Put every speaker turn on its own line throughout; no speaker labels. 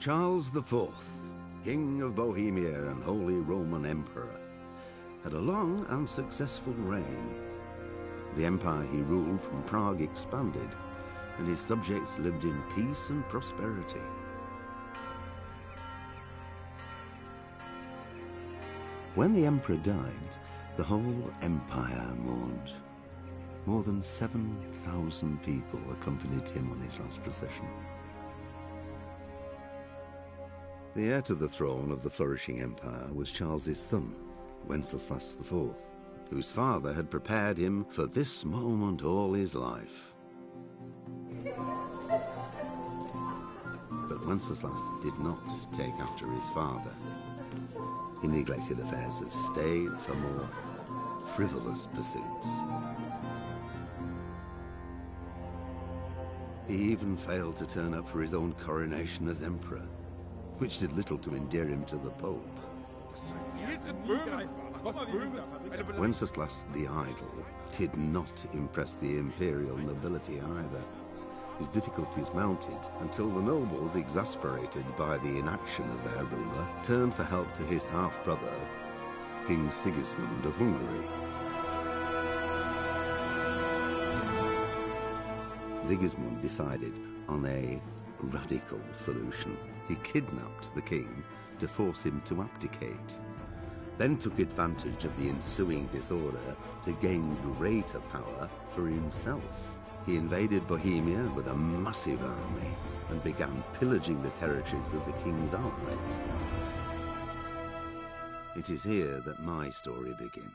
Charles IV, King of Bohemia and Holy Roman Emperor, had a long and successful reign. The empire he ruled from Prague expanded, and his subjects lived in peace and prosperity. When the emperor died, the whole empire mourned. More than 7,000 people accompanied him on his last procession. The heir to the throne of the flourishing empire was Charles's son, Wenceslas IV, whose father had prepared him for this moment all his life. But Wenceslas did not take after his father. He neglected affairs of state for more frivolous pursuits. He even failed to turn up for his own coronation as emperor, which did little to endear him to the Pope. Wenceslas the Idle did not impress the imperial nobility either. His difficulties mounted until the nobles, exasperated by the inaction of their ruler, turned for help to his half-brother, King Sigismund of Hungary. Sigismund decided on a radical solution. He kidnapped the king to force him to abdicate, then took advantage of the ensuing disorder to gain greater power for himself. He invaded Bohemia with a massive army and began pillaging the territories of the king's allies. It is here that my story begins.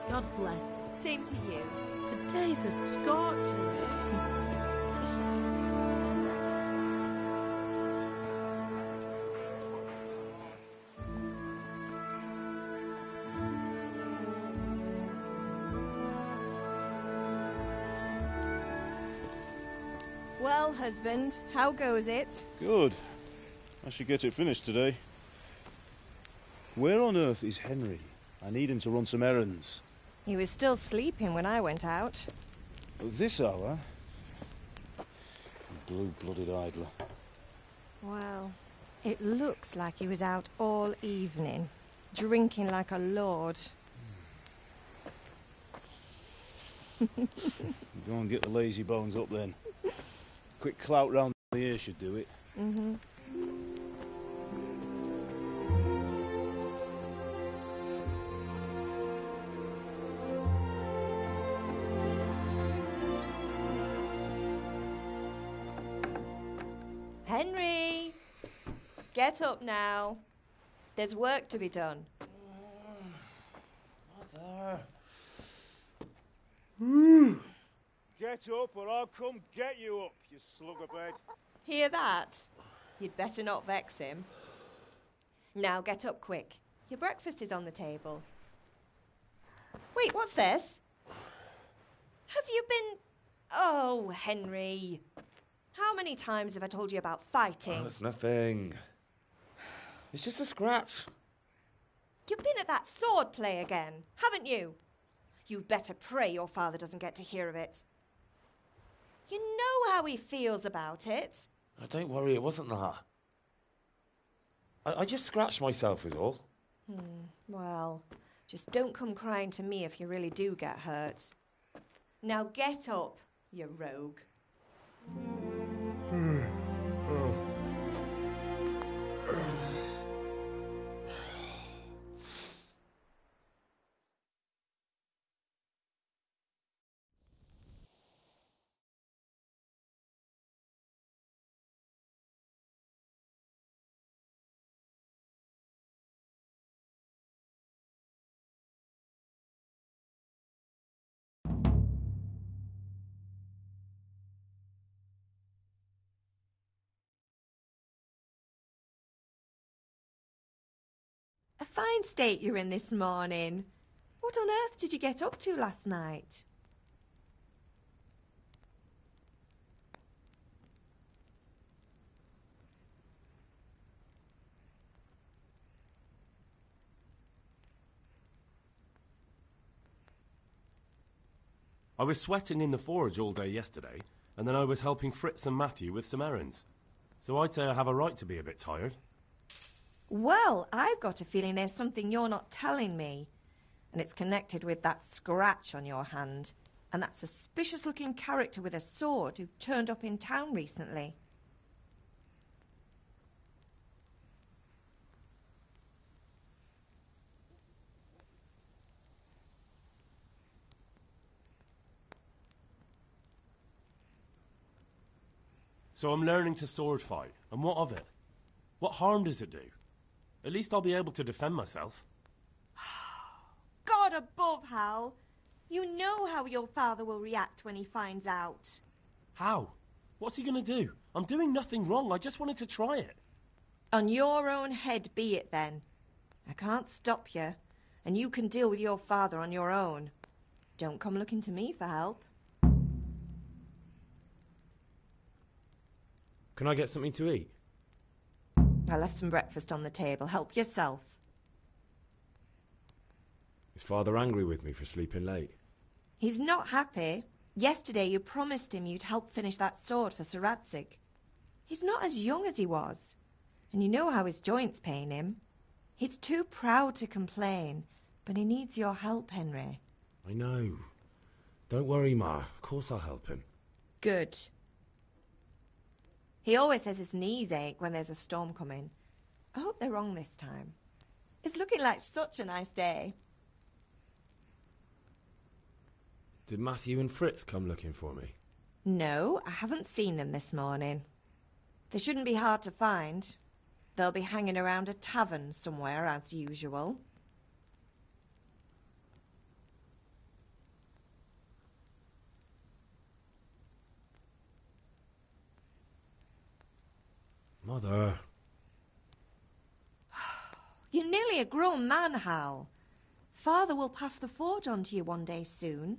God bless. Same to you. Today's a scorcher.
Well, husband, how goes it?
Good. I should get it finished today. Where on earth is Henry? I need him to run some errands.
He was still sleeping when I went out.
At this hour? Blue-blooded idler.
Well, it looks like he was out all evening, drinking like a lord.
Go and get the lazy bones up then. Quick clout round the ear should do it.
Mm-hmm. Henry! Get up now. There's work to be done.
Mother. Get up or I'll come get you up, you sluggerbed.
Hear that? You'd better not vex him. Now get up quick. Your breakfast is on the table. Wait, what's this? Have you been... Oh, Henry. How many times have I told you about fighting?
Oh, it's nothing. It's just a scratch.
You've been at that sword play again, haven't you? You'd better pray your father doesn't get to hear of it. You know how he feels about it.
Oh, don't worry, it wasn't that. I just scratched myself is all.
Well, just don't come crying to me if you really do get hurt. Now get up, you rogue. A fine state you're in this morning. What on earth did you get up to last night?
I was sweating in the forge all day yesterday, and then I was helping Fritz and Matthew with some errands. So I'd say I have a right to be a bit tired.
Well, I've got a feeling there's something you're not telling me. And it's connected with that scratch on your hand. And that suspicious-looking character with a sword who turned up in town recently.
So I'm learning to sword fight, and what of it? What harm does it do? At least I'll be able to defend myself.
God above, Hal. You know how your father will react when he finds out.
How? What's he going to do? I'm doing nothing wrong. I just wanted to try it.
On your own head be it then. I can't stop you, and you can deal with your father on your own. Don't come looking to me for help.
Can I get something to eat?
I left some breakfast on the table. Help yourself.
Is Father angry with me for sleeping late?
He's not happy. Yesterday you promised him you'd help finish that sword for Sir Radzig. He's not as young as he was, and you know how his joints pain him. He's too proud to complain, but he needs your help, Henry.
I know. Don't worry, Ma. Of course I'll help him.
Good. He always says his knees ache when there's a storm coming. I hope they're wrong this time. It's looking like such a nice day.
Did Matthew and Fritz come looking for me?
No, I haven't seen them this morning. They shouldn't be hard to find. They'll be hanging around a tavern somewhere, as usual.
Mother.
You're nearly a grown man, Hal. Father will pass the forge on to you one day soon.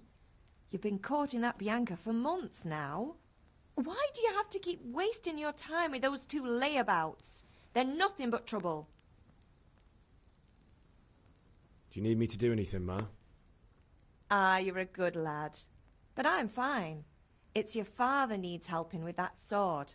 You've been courting that Bianca for months now. Why do you have to keep wasting your time with those two layabouts? They're nothing but trouble.
Do you need me to do anything, Ma?
Ah, you're a good lad. But I'm fine. It's your father needs helping with that sword.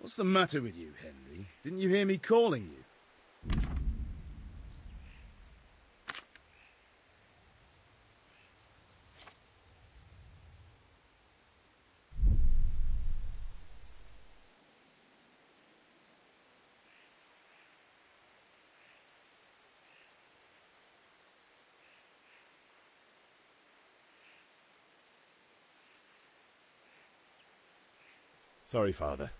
What's the matter with you, Henry? Didn't you hear me calling you?
Sorry, Father.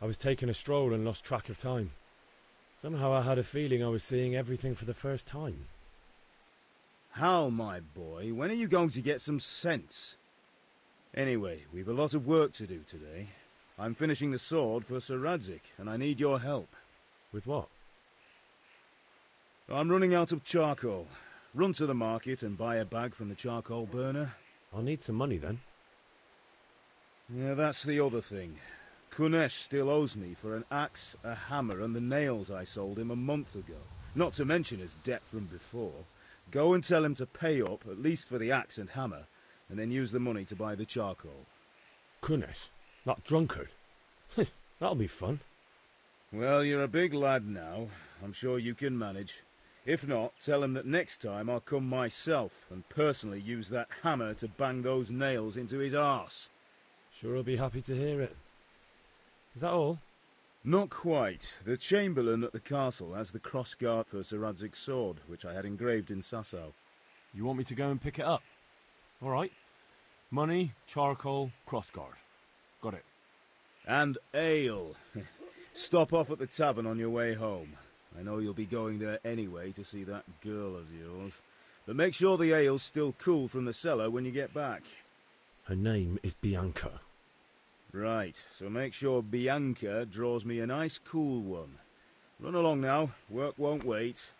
I was taking a stroll and lost track of time. Somehow I had a feeling I was seeing everything for the first time.
Hal, my boy, when are you going to get some sense? Anyway, we've a lot of work to do today. I'm finishing the sword for Sir Radzig, and I need your help.
With what?
I'm running out of charcoal. Run to the market and buy a bag from the charcoal burner.
I'll need some money then.
Yeah, that's the other thing. Kunesh still owes me for an axe, a hammer, and the nails I sold him a month ago. Not to mention his debt from before. Go and tell him to pay up, at least for the axe and hammer, and then use the money to buy the charcoal.
Kunesh? That drunkard? That'll be fun.
Well, you're a big lad now. I'm sure you can manage. If not, tell him that next time I'll come myself and personally use that hammer to bang those nails into his arse.
Sure I'll be happy to hear it. Is that all?
Not quite. The Chamberlain at the castle has the crossguard for Sir Radzig's sword, which I had engraved in Sasau.
You want me to go and pick it up? All right. Money, charcoal, crossguard. Got it.
And ale. Stop off at the tavern on your way home. I know you'll be going there anyway to see that girl of yours. But make sure the ale's still cool from the cellar when you get back.
Her name is Bianca.
Right, so make sure Bianca draws me a nice cool one. Run along now, work won't wait.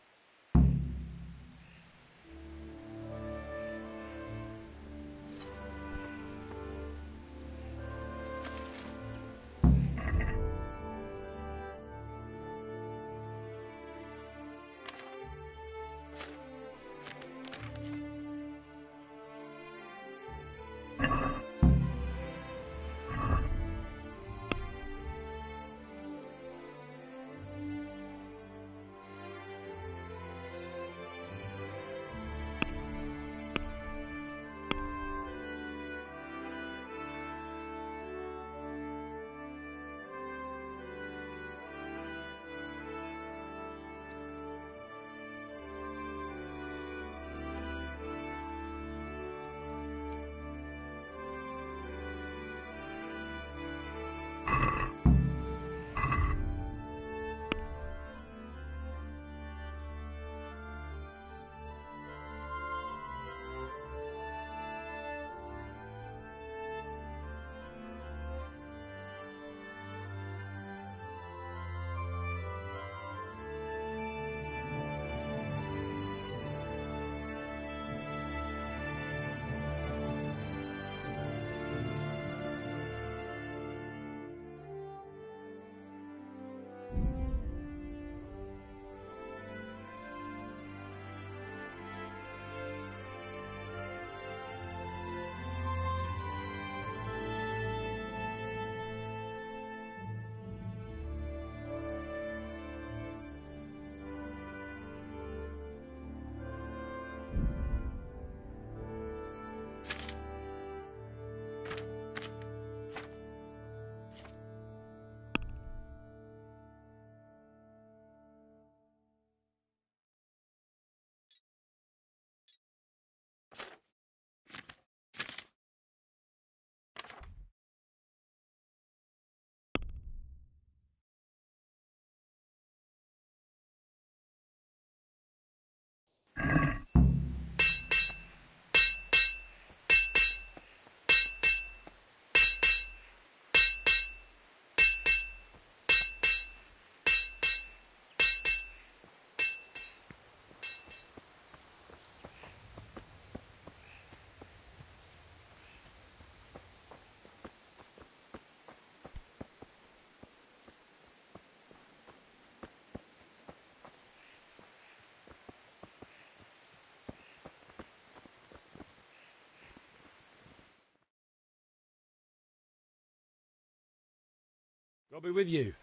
I'll be with you.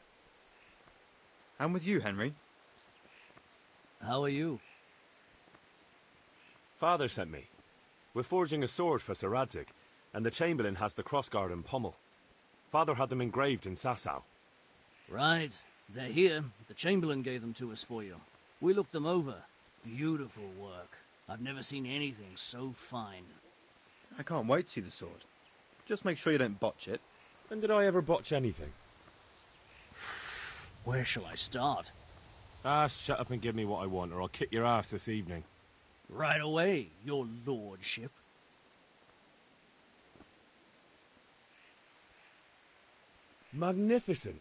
And with you, Henry.
How are you?
Father sent me. We're forging a sword for Sir Radzig, and the Chamberlain has the crossguard and pommel. Father had them engraved in Sasau.
Right. They're here. The Chamberlain gave them to us for you. We looked them over. Beautiful work. I've never seen anything so fine.
I can't wait to see the sword. Just make sure you don't botch it.
When did I ever botch anything?
Where shall I start?
Shut up and give me what I want, or I'll kick your ass this evening.
Right away, your lordship.
Magnificent.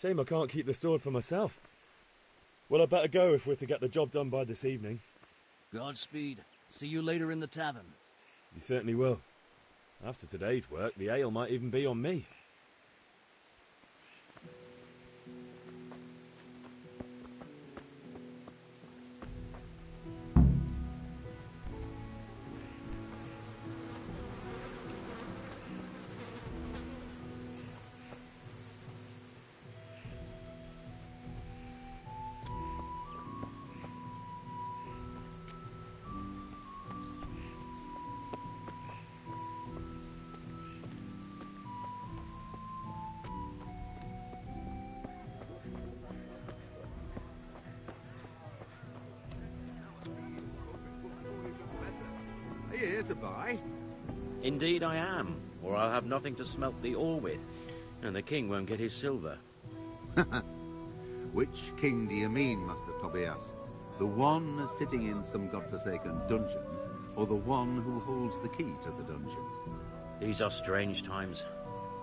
Shame I can't keep the sword for myself. Well, I better go if we're to get the job done by this evening.
Godspeed. See you later in the tavern.
You certainly will. After today's work, the ale might even be on me.
Are you here to buy?
Indeed I am, or I'll have nothing to smelt the ore with, and the king won't get his silver.
Which king do you mean, Master Tobias? The one sitting in some godforsaken dungeon, or the one who holds the key to the dungeon?
These are strange times,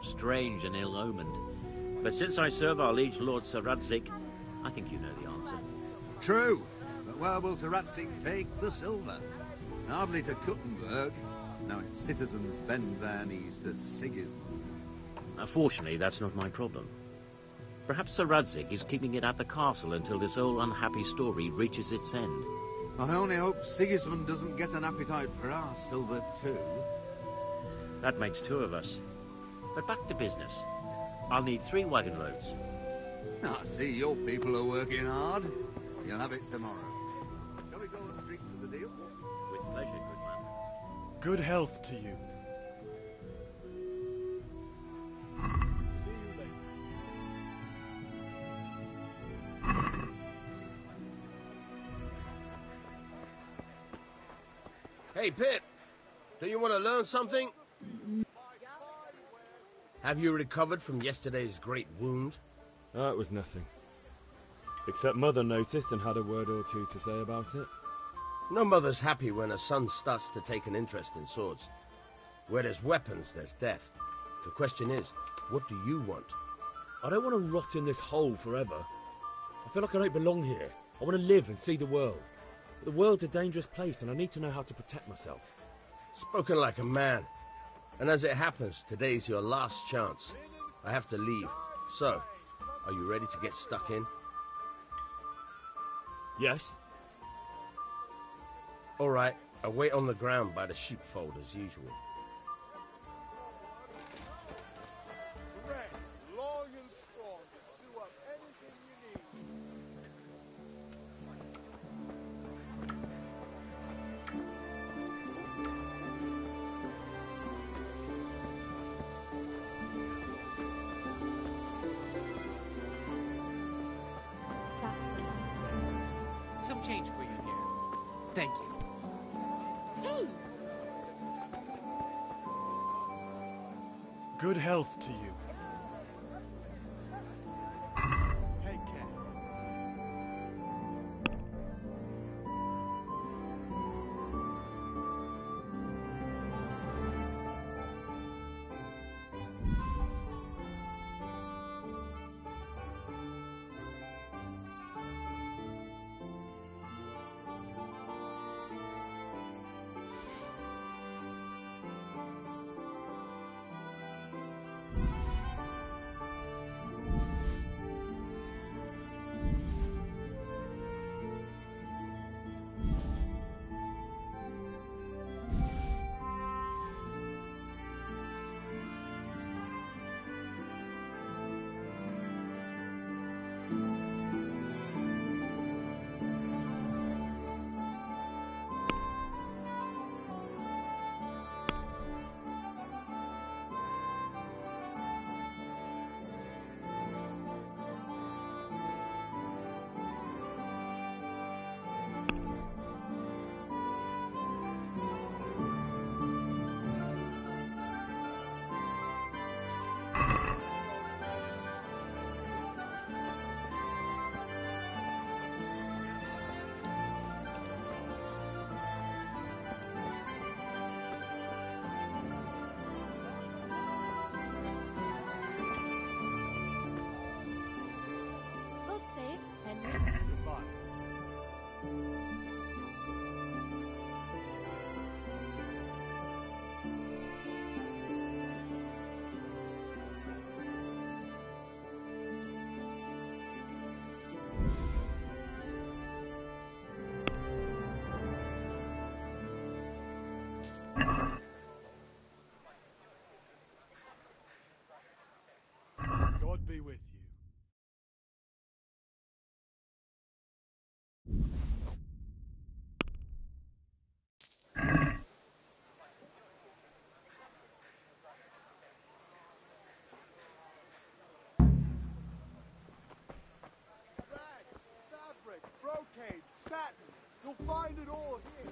strange and ill-omened. But since I serve our liege lord Sir Radzig, I think you know the answer.
True, but where will Sir Radzig take the silver? Hardly to Kuttenberg. Now its citizens bend their knees to Sigismund.
Fortunately, that's not my problem. Perhaps Sir Radzig is keeping it at the castle until this old unhappy story reaches its end.
I only hope Sigismund doesn't get an appetite for our silver too.
That makes two of us. But back to business. I'll need 3 wagon loads.
I see your people are working hard. You'll have it tomorrow. Shall we go and drink to the deal?
With pleasure, good man.
Good health to you. See you later.
Hey, Pip. Do you want to learn something? Have you recovered from yesterday's great wound?
It was nothing. Except Mother noticed and had a word or two to say about it.
No mother's happy when a son starts to take an interest in swords. Where there's weapons, there's death. The question is, what do you want?
I don't want to rot in this hole forever. I feel like I don't belong here. I want to live and see the world. The world's a dangerous place and I need to know how to protect myself.
Spoken like a man. And as it happens, today's your last chance. I have to leave. So, are you ready to get stuck in?
Yes.
All right, I'll wait on the ground by the sheepfold as usual.
Long and strong to sew up anything you need.
Some change for you here. Thank you.
Hey!
Good health to you. Take care. God be with you. Rags, fabric, brocade, satin. You'll find it all here.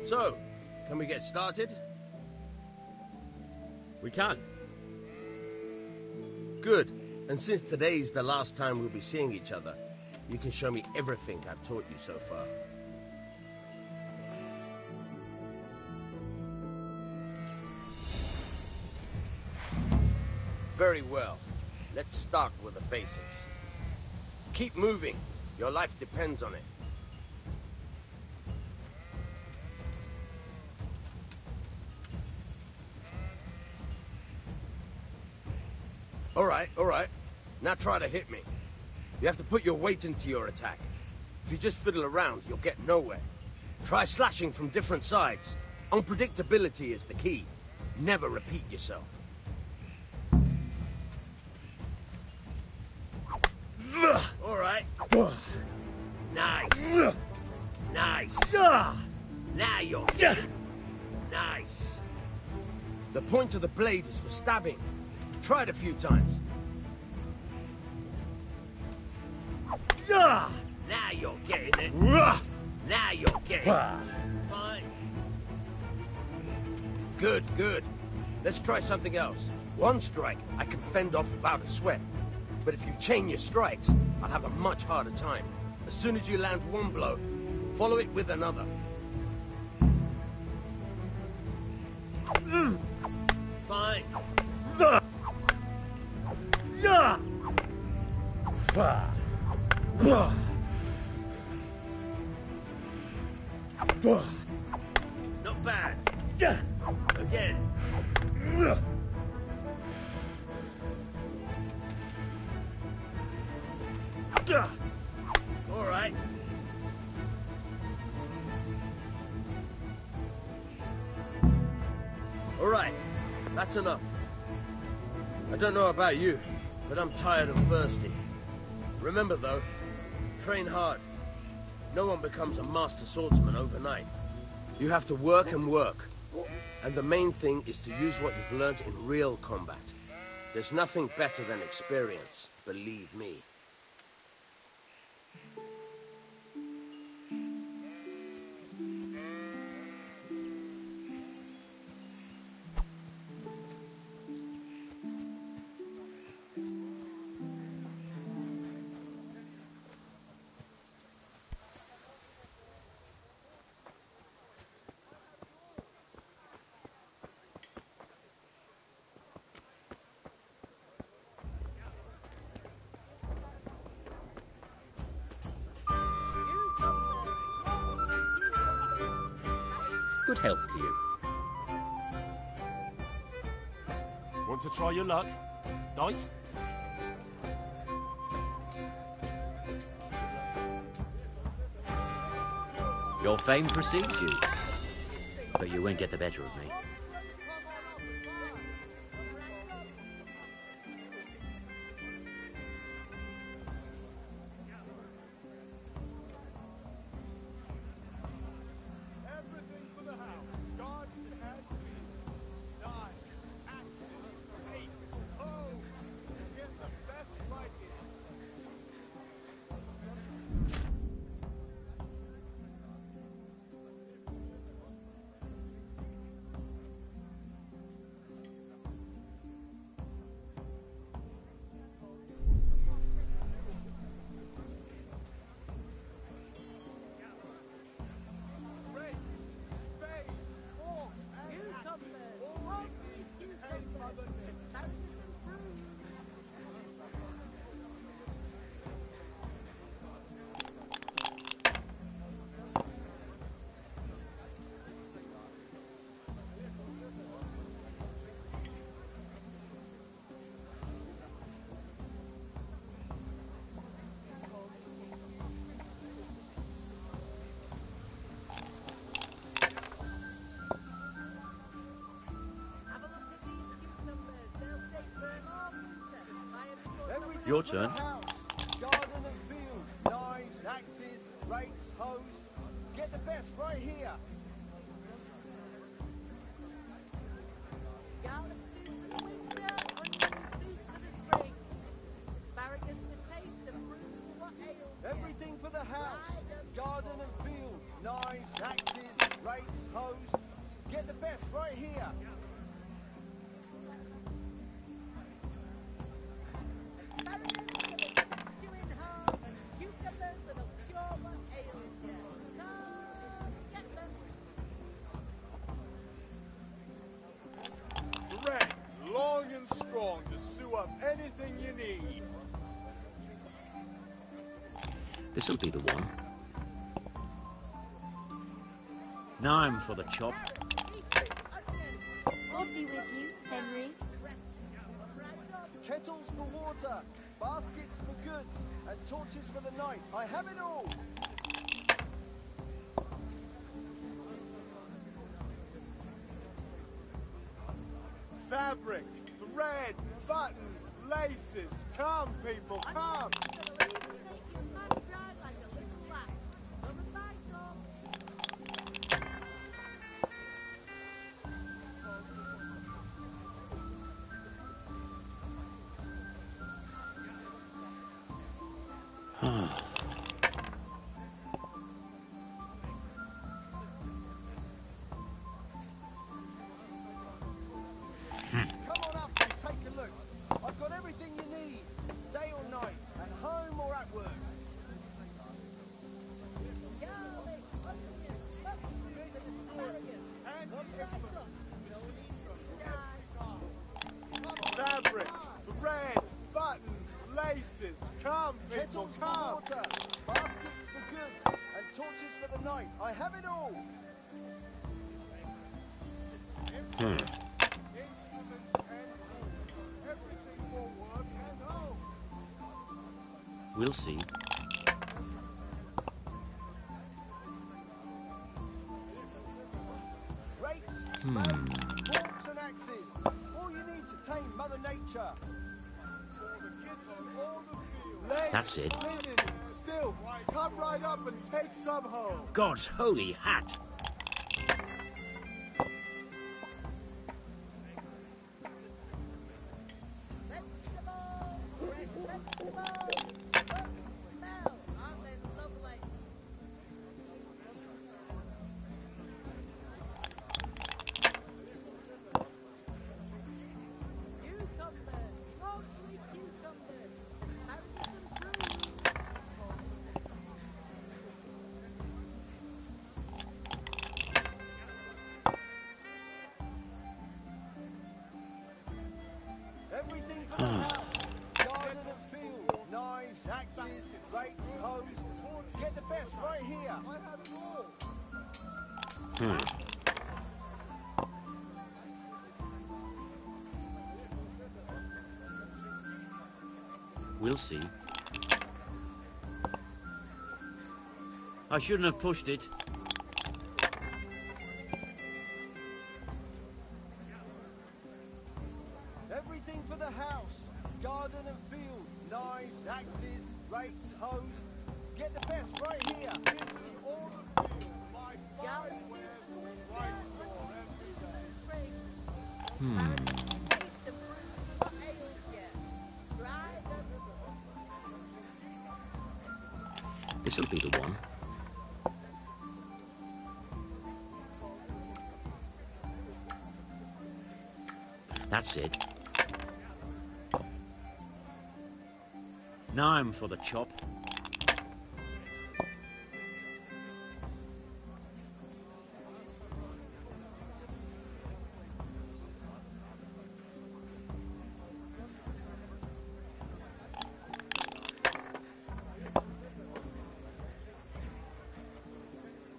So, can we get started?
We can.
Good. And since today's the last time we'll be seeing each other, you can show me everything I've taught you so far. Very well. Let's start with the basics. Keep moving. Your life depends on it. All right. Now try to hit me. You have to put your weight into your attack. If you just fiddle around, you'll get nowhere. Try slashing from different sides. Unpredictability is the key. Never repeat yourself. All right. Nice. Nice. Now you're... Nice. The point of the blade is for stabbing. Try it a few times. Now you're getting it. Now you're getting it. Fine. Good. Let's try something else. One strike, I can fend off without a sweat. But if you chain your strikes, I'll have a much harder time. As soon as you land one blow, follow it with another. Fine. Not bad. Again. All right. All right. That's enough. I don't know about you, but I'm tired and thirsty. Remember, though, train hard. No one becomes a master swordsman overnight. You have to work and work. And the main thing is to use what you've learned in real combat. There's nothing better than experience, believe me.
Good health to you.
Want to try your luck? Dice?
Your fame precedes you, but you won't get the better of me. Your turn.
Garden and field, knives, axes, rakes, hoes. Get the best right here. Everything for the house. Garden and field, knives, axes, rakes, hoes. Get the best right here.
Thread, long and strong to sew up anything you need.
This'll be the one. Nine for the chop.
I'll be with you, Henry.
Kettles for water, baskets for goods, and torches for the night. I have it all.
Fabric, thread, buttons, laces. Come, people, come.
Come on up and take a look. I've got everything you need, day or night, at home or at work.
Fabric, thread, buttons, laces. Come, people,
Kettles for
come.
water, baskets for goods, and torches for the night. I have it all.
Instruments and tools. Everything for work and home.
We'll see.
Rakes, spades, forks and axes. All you need to tame Mother Nature.
For the kitchen or the field.
That's it.
Linen, silk. Come right up and take some home.
God's holy hat.
Everything for the house. Garden and field, knives, axes, rakes, hoes. Get the best right here. I have it all.
We'll see. I shouldn't have pushed it.
Everything for the house. Garden and field, knives, axes, rakes, hoes. Get the best right here.
All the field. My fine wares right for every day.
This'll be the one. That's it. Now I'm for the chop.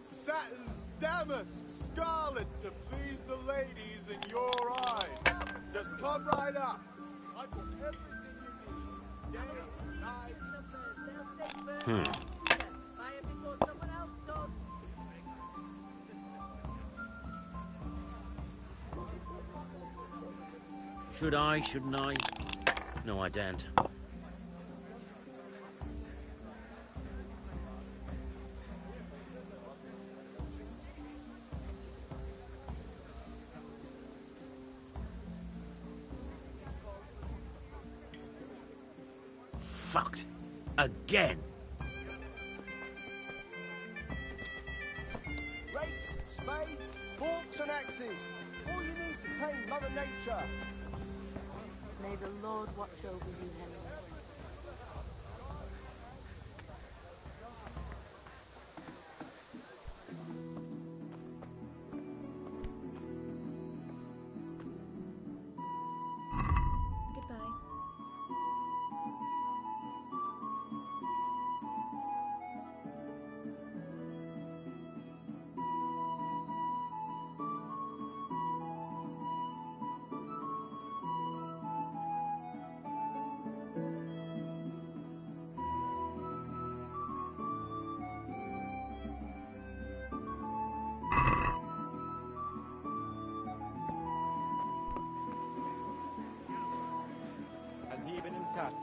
Satin, damask, scarlet to please the ladies in your eyes. Just come right up. I've got everything you need. Day, night.
Should I, shouldn't I? No, I daren't. fucked. Again.
Rakes, spades, forks and axes. All you need to tame Mother Nature.
May the Lord watch over you, Henry.
Goodbye.
Has he been in touch?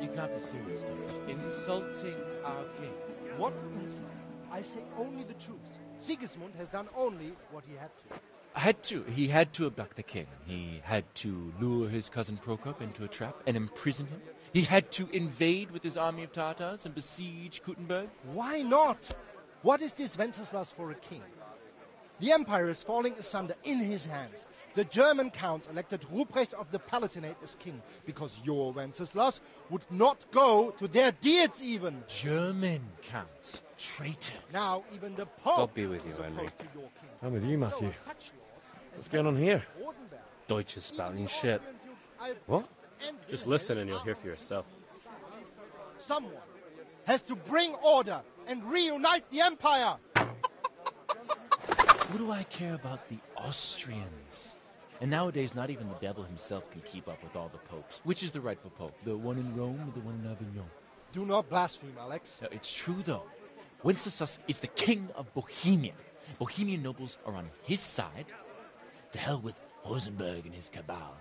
You can't be serious, Deutsch. Insulting our king.
What insult? I say only the truth. Sigismund has done only what he had to.
He had to abduct the king. He had to lure his cousin Prokop into a trap and imprison him. He had to invade with his army of Tatars and besiege Kuttenberg.
Why not? What is this Wenceslas for a king? The empire is falling asunder in his hands. The German counts elected Ruprecht of the Palatinate as king because your Wenceslas would not go to their deeds even.
German counts. Traitors.
Now even the Pope
God be with you,
is
Henry.
opposed to your king.
I'm with you, Matthew.
So such lords as
What's going on here?
Rosenberg,
Deutsch is spouting shit.
What?
and
Just listen and you'll hear for yourself.
someone has to bring order and reunite the empire.
What do I care about the Austrians? And nowadays, not even the devil himself can keep up with all the popes. Which is the rightful pope? The one in Rome or the one in Avignon?
Do not blaspheme, Alex.
No, it's true, though. Wenceslas is the king of Bohemia. Bohemian nobles are on his side. To hell with Rosenberg and his cabal.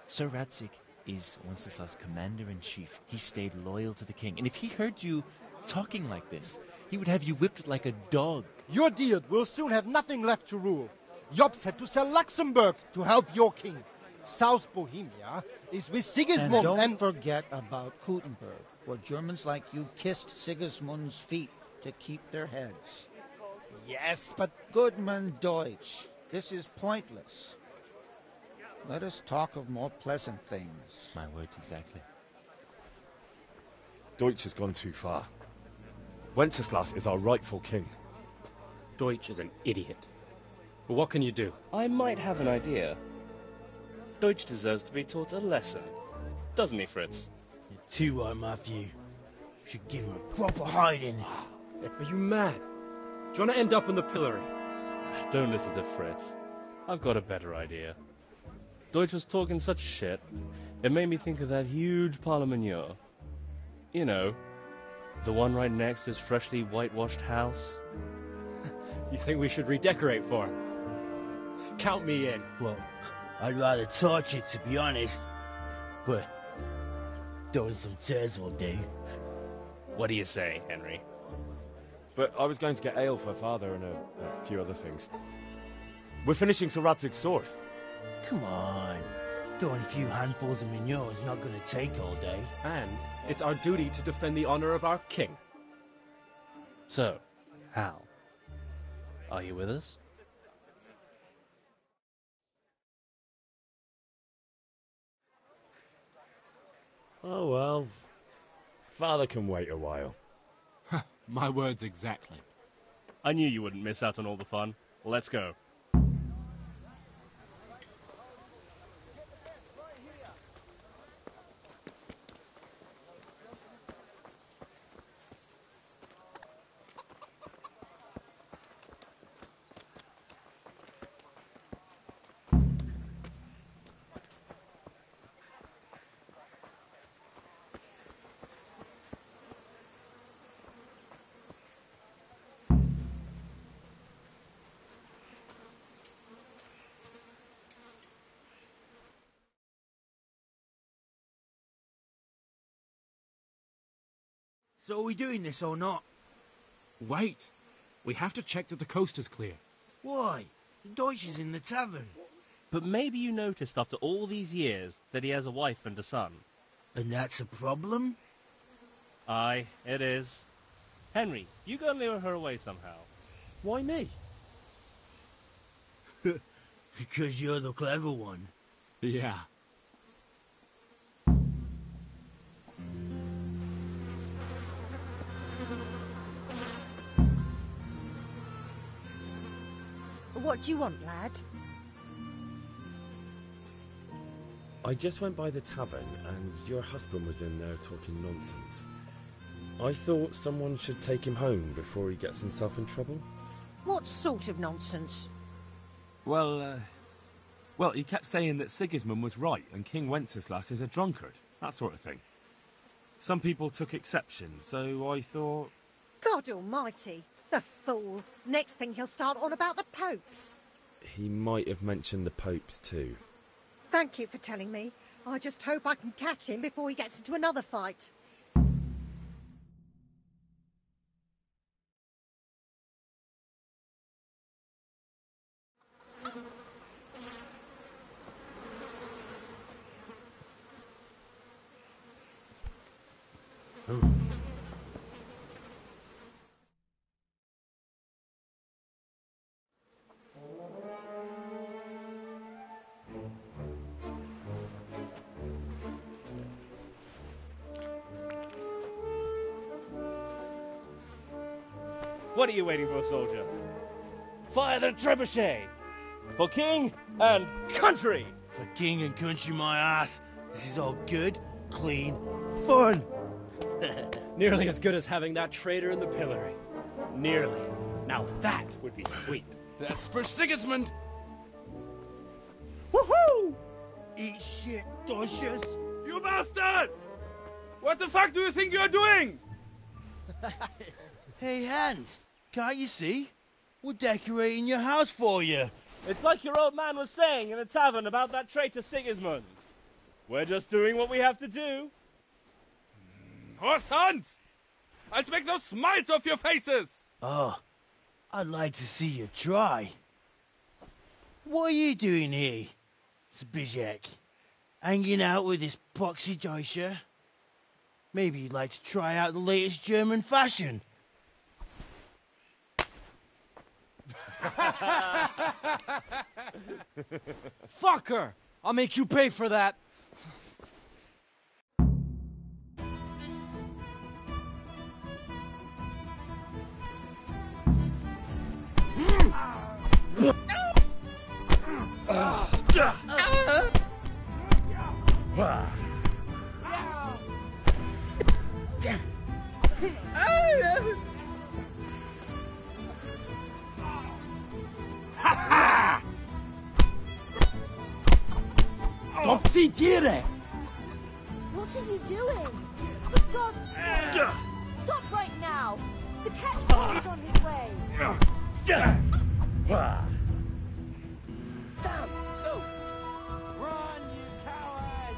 Sir Radzik is Wenceslas' commander-in-chief. He stayed loyal to the king. And if he heard you talking like this, he would have you whipped like a dog.
Your Diet will soon have nothing left to rule. Jobst had to sell Luxembourg to help your king. South Bohemia is with Sigismund
And don't forget about Kuttenberg, where Germans like you kissed Sigismund's feet to keep their heads.
Yes, but...
Goodman Deutsch, this is pointless. Let us talk of more pleasant things.
My words exactly.
Deutsch has gone too far. Wenceslas is our rightful king.
Deutsch is an idiot. But what can you do? I might have an idea. Deutsch deserves to be taught a lesson. Doesn't he, Fritz?
You're too right, Matthew. Should give him a proper hiding.
Are you mad? Do you want to end up on the pillory? Don't listen to Fritz. I've got a better idea. Deutsch was talking such shit, it made me think of that huge parliament. You know, the one right next to his freshly whitewashed house. You think we should redecorate for him? Count me in.
Well, I'd rather torch it, to be honest. But throwing some tears will do.
What do you say, Henry?
But I was going to get ale for father and a few other things. We're finishing Sir Radzig's sword.
Come on. Throwing a few handfuls of manure is not going to take all day.
And it's our duty to defend the honor of our king. So, Hal, are you with us?
Oh well. Father can wait a while.
My words exactly. I knew you wouldn't miss out on all the fun. Let's go.
So are we doing this or not?
Wait. We have to check that the coast is clear.
Why? The Deutsch is in the tavern.
But maybe you noticed after all these years that he has a wife and a son.
And that's a problem?
Aye, it is. Henry, you go and lure her away somehow.
Why me?
Because you're the clever one.
Yeah.
What do you want, lad?
I just went by the tavern and your husband was in there talking nonsense. I thought someone should take him home before he gets himself in trouble.
What sort of nonsense?
Well, he kept saying that Sigismund was right and King Wenceslas is a drunkard, that sort of thing. Some people took exception, so I thought...
God almighty, the fool. Next thing he'll start on about the popes.
He might have mentioned the popes too.
Thank you for telling me. I just hope I can catch him before he gets into another fight.
What are you waiting for, soldier? Fire the trebuchet! For king and country!
For king and country, my ass. This is all good, clean, fun.
Nearly as good as having that traitor in the pillory. Nearly. Now that would be sweet.
That's for Sigismund!
Woohoo! Eat shit, Deutsches.
You bastards! What the fuck do you think you're doing?
Hey, Hans, can't you see? We're decorating your house for you.
It's like your old man was saying in the tavern about that traitor Sigismund. We're just doing what we have to do.
Horse Hans! I'll make those smiles off your faces!
Oh, I'd like to see you try. What are you doing here, Zbigniew? Hanging out with this poxy Deutscher? Maybe you'd like to try out the latest German fashion.
Fucker! I'll make you pay for that.
Tiere! What are you doing? For God's sake! Stop right now! The catch is on his way!
Damn, let's go! Run, you coward!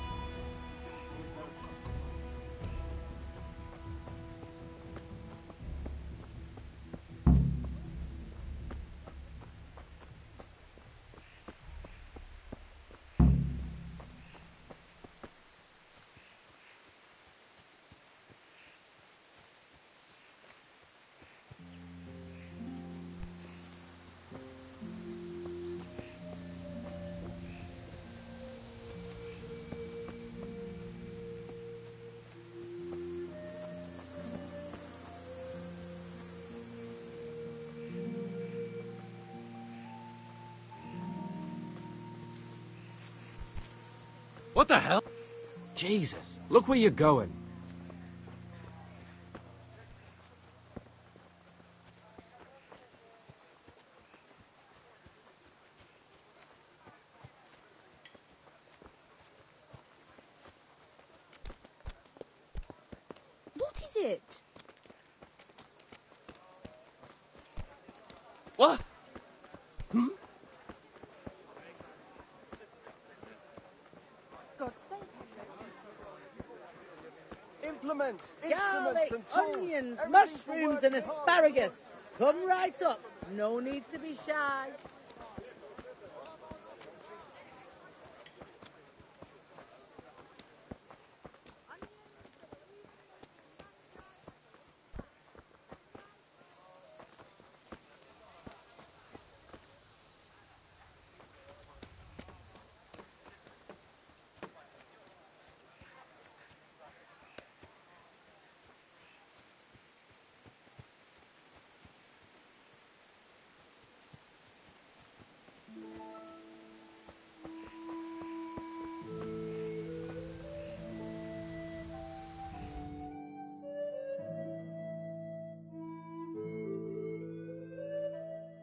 What the hell? Jesus, look where you're going.
What is it?
What?
God's sake. implements,
Garlic,
instruments and tools.
onions,
Everything for
mushrooms and
working hard.
asparagus. Come right up. No need to be shy.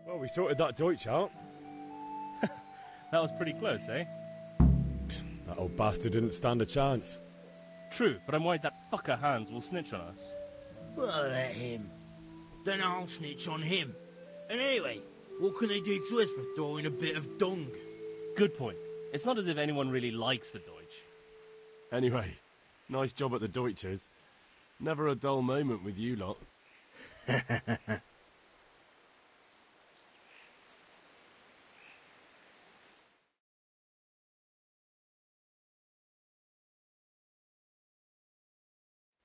Well, we sorted that Deutsch out.
That was pretty close, eh?
That old bastard didn't stand a chance.
True, but I'm worried that fucker Hans will snitch on us.
Well, let him. Then I'll snitch on him. And anyway, what can they do to us for throwing a bit of dung?
Good point. It's not as if anyone really likes the Deutsch.
Anyway, nice job at the Deutschers. Never a dull moment with you lot.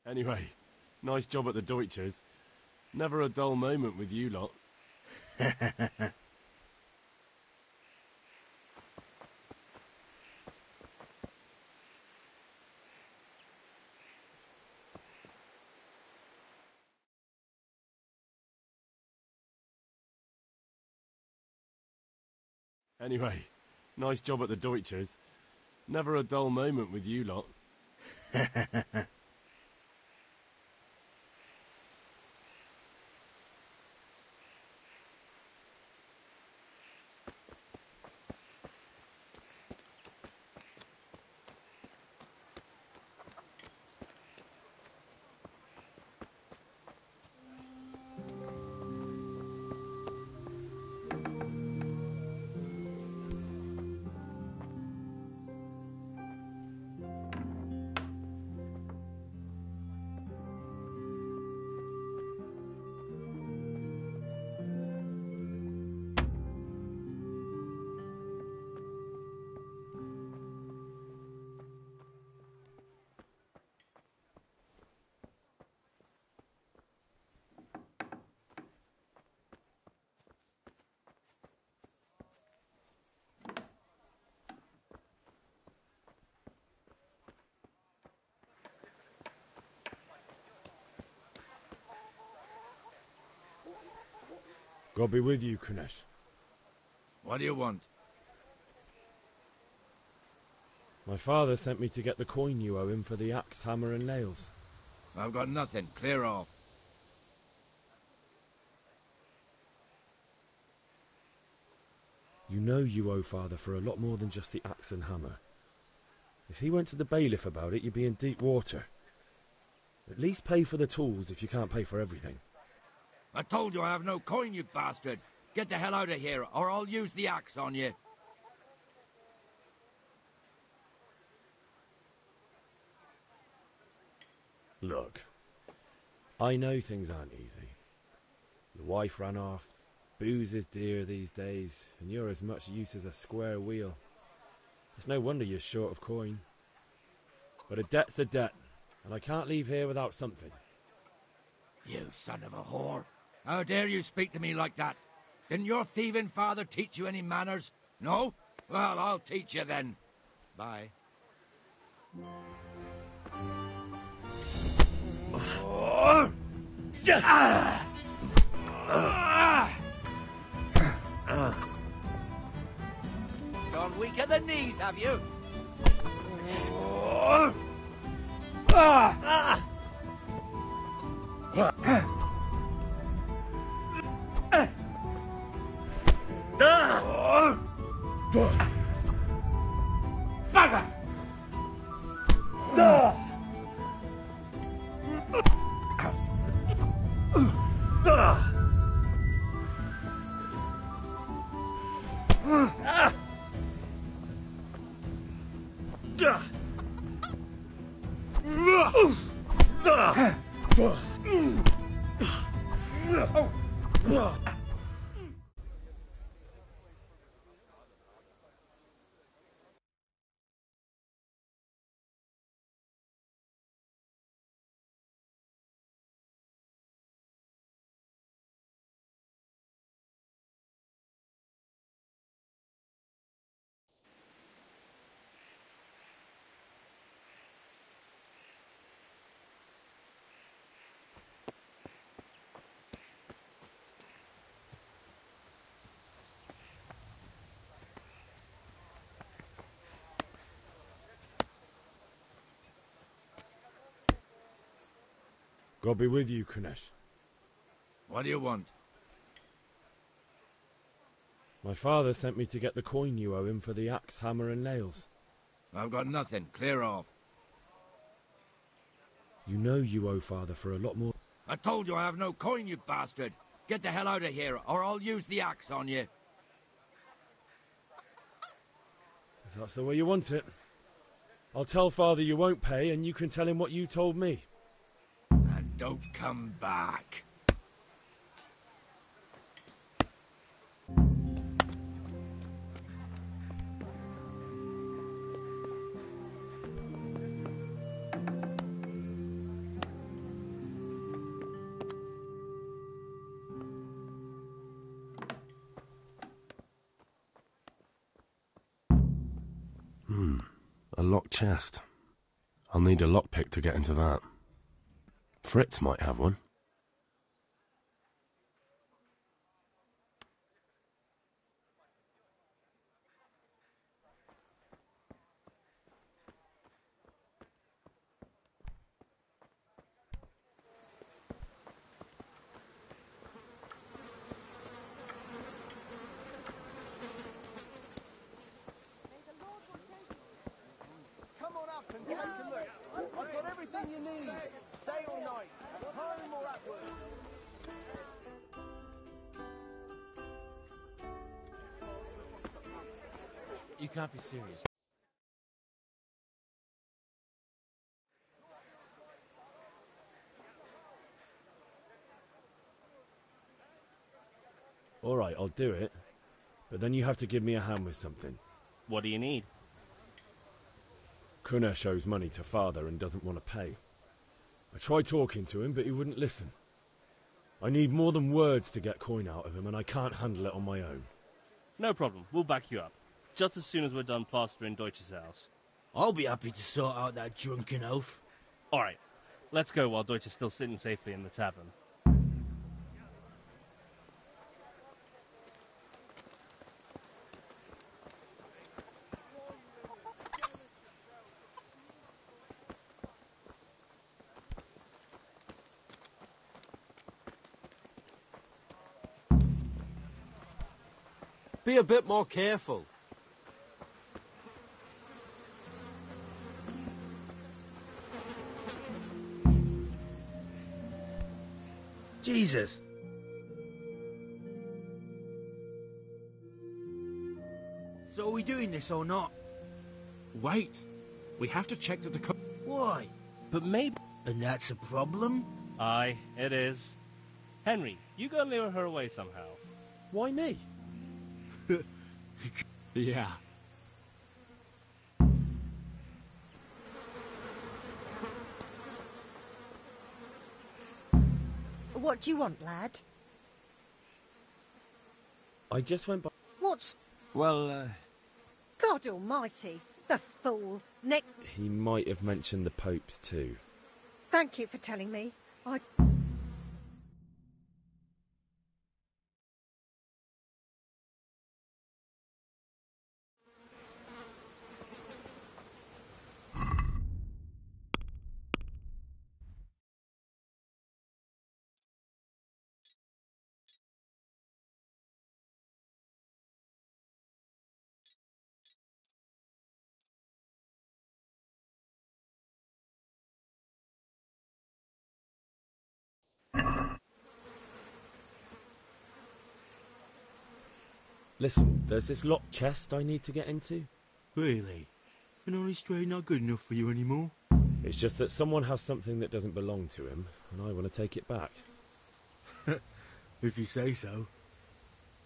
Anyway, nice job at the Deutschers. Never a dull moment with you lot. Anyway, nice job at the Deutschers. Never a dull moment with you lot. God be with you, Kunesh.
What do you want?
My father sent me to get the coin you owe him for the axe, hammer and nails.
I've got nothing. Clear off.
You know you owe father for a lot more than just the axe and hammer. If he went to the bailiff about it, you'd be in deep water. At least pay for the tools if you can't pay for everything.
I told you I have no coin, you bastard. Get the hell out of here, or I'll use the axe on you.
Look, I know things aren't easy. The wife ran off, booze is dear these days, and you're as much use as a square wheel. It's no wonder you're short of coin. But a debt's a debt, and I can't leave here without something.
You son of a whore. How dare you speak to me like that? Didn't your thieving father teach you any manners? No? Well, I'll teach you then. Bye.
Gone weak at the knees, have you?
Bugger!
God be with you, Kunesh.
What do you want?
My father sent me to get the coin you owe him for the axe, hammer and nails.
I've got nothing. Clear off.
You know you owe father for a lot more.
I told you I have no coin, you bastard. Get the hell out of here, or I'll use the axe on you.
If that's the way you want it. I'll tell father you won't pay, and you can tell him what you told me.
And don't come back.
A locked chest. I'll need a lockpick to get into that. Fritz might have one.
Come on up and take a look. I've got everything you need. Day or night. Home or at work.
You can't be serious.
All right, I'll do it. But then you have to give me a hand with something.
What do you need?
Kunesh owes money to father and doesn't want to pay. I tried talking to him, but he wouldn't listen. I need more than words to get coin out of him, and I can't handle it on my own.
No problem. We'll back you up. Just as soon as we're done plastering Deutsch's house.
I'll be happy to sort out that drunken oaf.
All right. Let's go while Deutsch is still sitting safely in the tavern.
Be a bit more careful.
Jesus.
So are we doing this or not?
Wait. We have to check that the
Why?
But maybe...
And that's a problem?
Aye, it is. Henry, you gotta lure her away somehow.
Why me?
Yeah.
What do you want, lad?
I just went by...
What's...
Well,
God almighty, the fool. Nick,
He might have mentioned the popes too.
thank you for telling me. I...
Listen, there's this locked chest I need to get into.
Really? And only straight not good enough for you anymore?
It's just that someone has something that doesn't belong to him, and I want to take it back.
If you say so.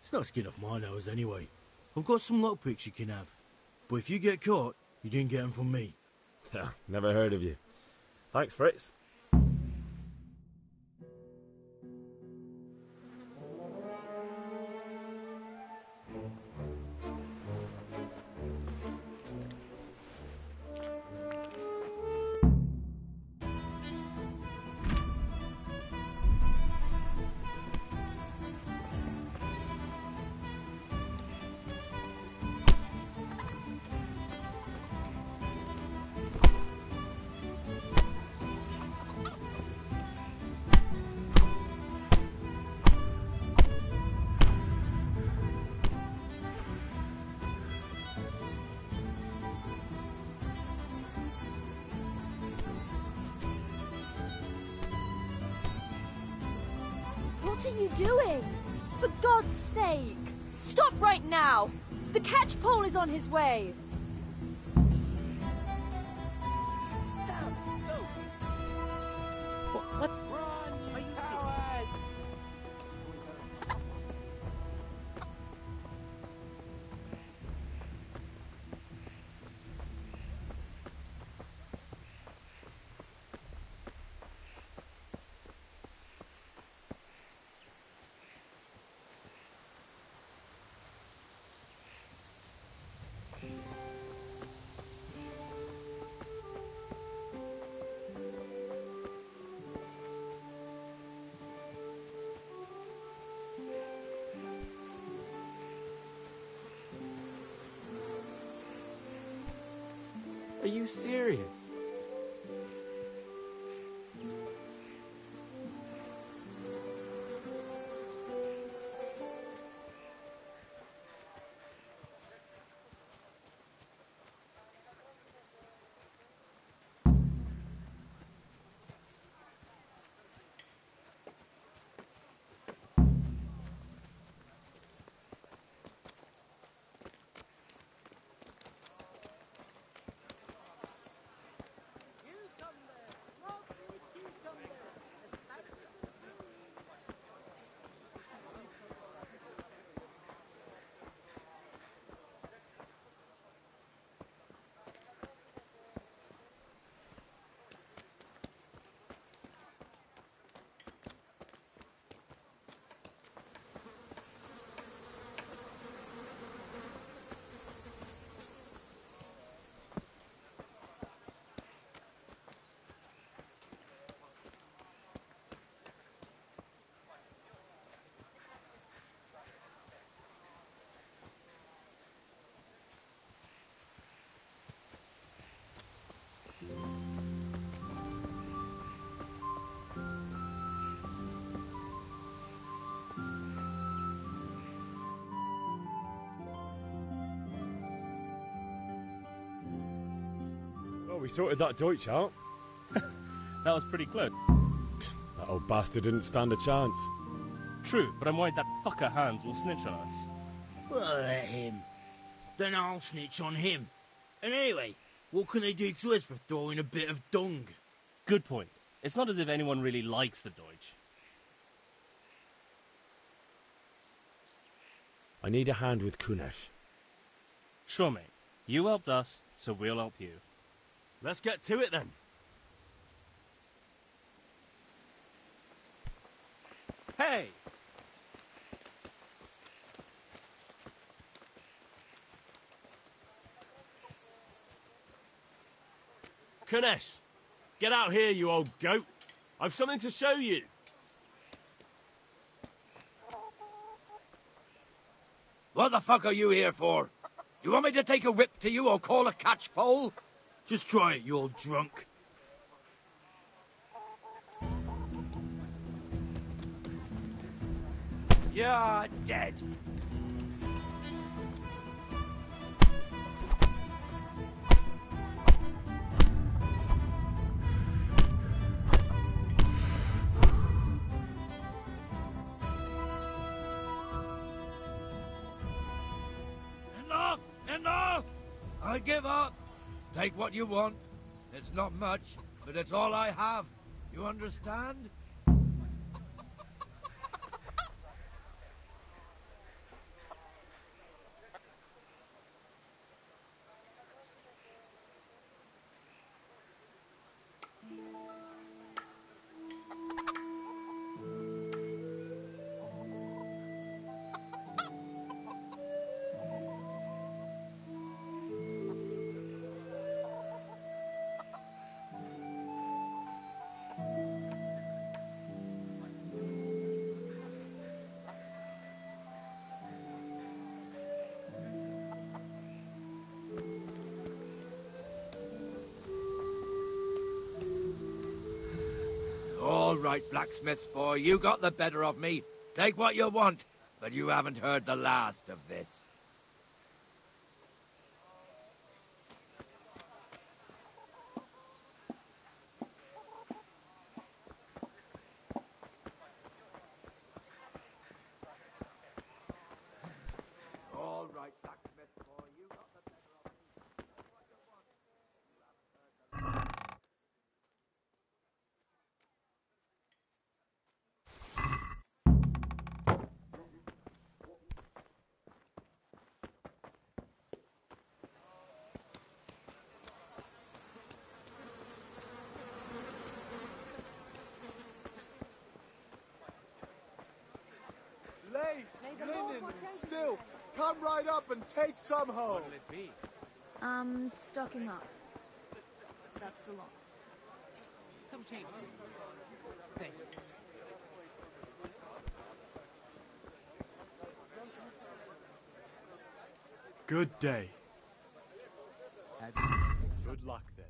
It's not skin off my nose anyway. I've got some lockpicks you can have. But if you get caught, you didn't get them from me.
Never heard of you. Thanks, Fritz.
What are you doing? For God's sake! Stop right now! The catchpole is on his way!
Down! Let's go! What? Run! Are you cowards? Are you serious?
We sorted that Deutsch out.
That was pretty close.
That old bastard didn't stand a chance.
True, but I'm worried that fucker Hans will snitch on us.
Well, let him. Then I'll snitch on him. And anyway, what can they do to us for throwing a bit of dung?
Good point. It's not as if anyone really likes the Deutsch.
I need a hand with Kunesh.
Sure, mate. You helped us, so we'll help you.
Let's get to it then. Hey! Kunesh, get out here, you old goat. I've something to show you.
What the fuck are you here for? You want me to take a whip to you or call a catchpole? Just try it, you old drunk. You're dead. Enough! Enough! I give up. Take what you want. It's not much, but it's all I have. You understand? All right, blacksmith's boy, you got the better of me. Take what you want, but you haven't heard the last of this.
linen and silk. Come right up and take some home.
Stock him up. That's the lot.
Some change. Thank you.
Good day. Good luck then.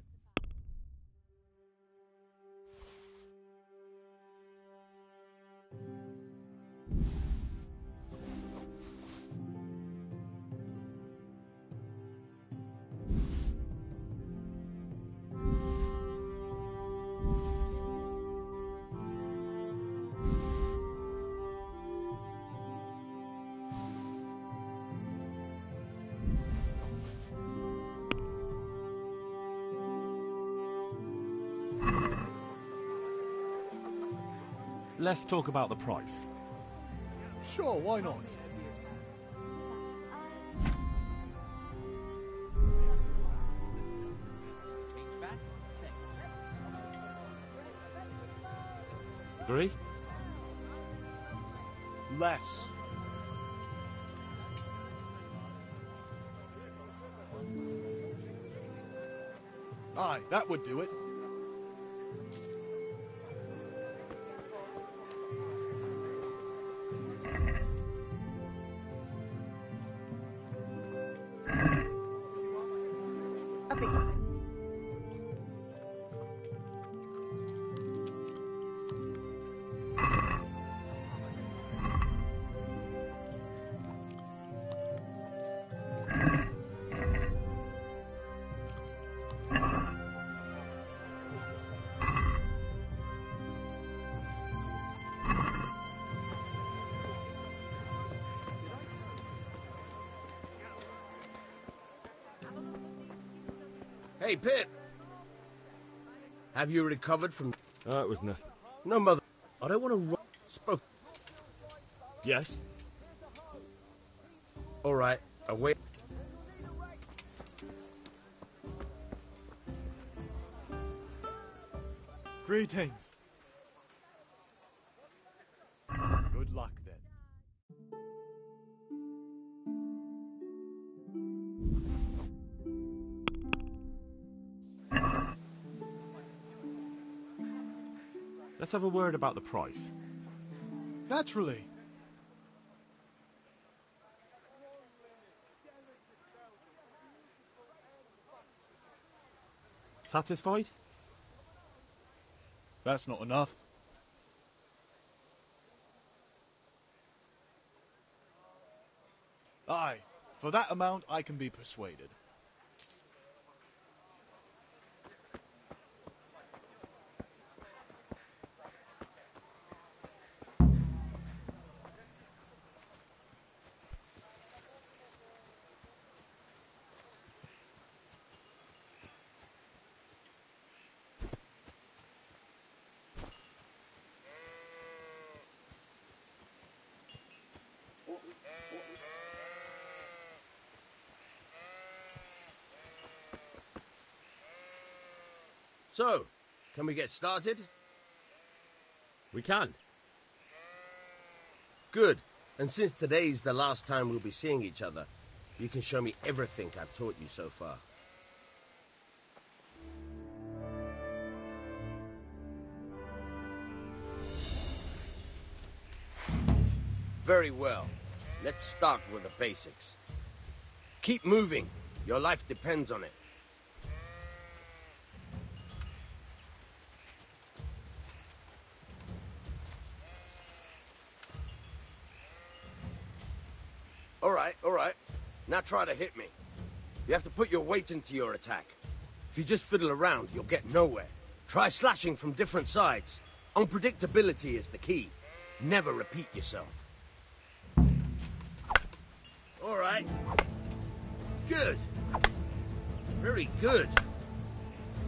Let's talk about the price.
Sure, why not?
Agree?
Less. Aye, that would do it.
Hey, Pip! Have you recovered from...
It was nothing.
No, mother. I don't want to... Spoke...
Yes?
All right, away...
Greetings. Good luck then.
Let's have a word about the price.
Naturally.
Satisfied?
That's not enough. Aye, for that amount I can be persuaded.
So, can we get started?
We can.
Good. And since today's the last time we'll be seeing each other, you can show me everything I've taught you so far. Very well. Let's start with the basics. Keep moving. Your life depends on it. All right. Now try to hit me. You have to put your weight into your attack. If you just fiddle around, you'll get nowhere. Try slashing from different sides. Unpredictability is the key. Never repeat yourself. All right. Good. Very good.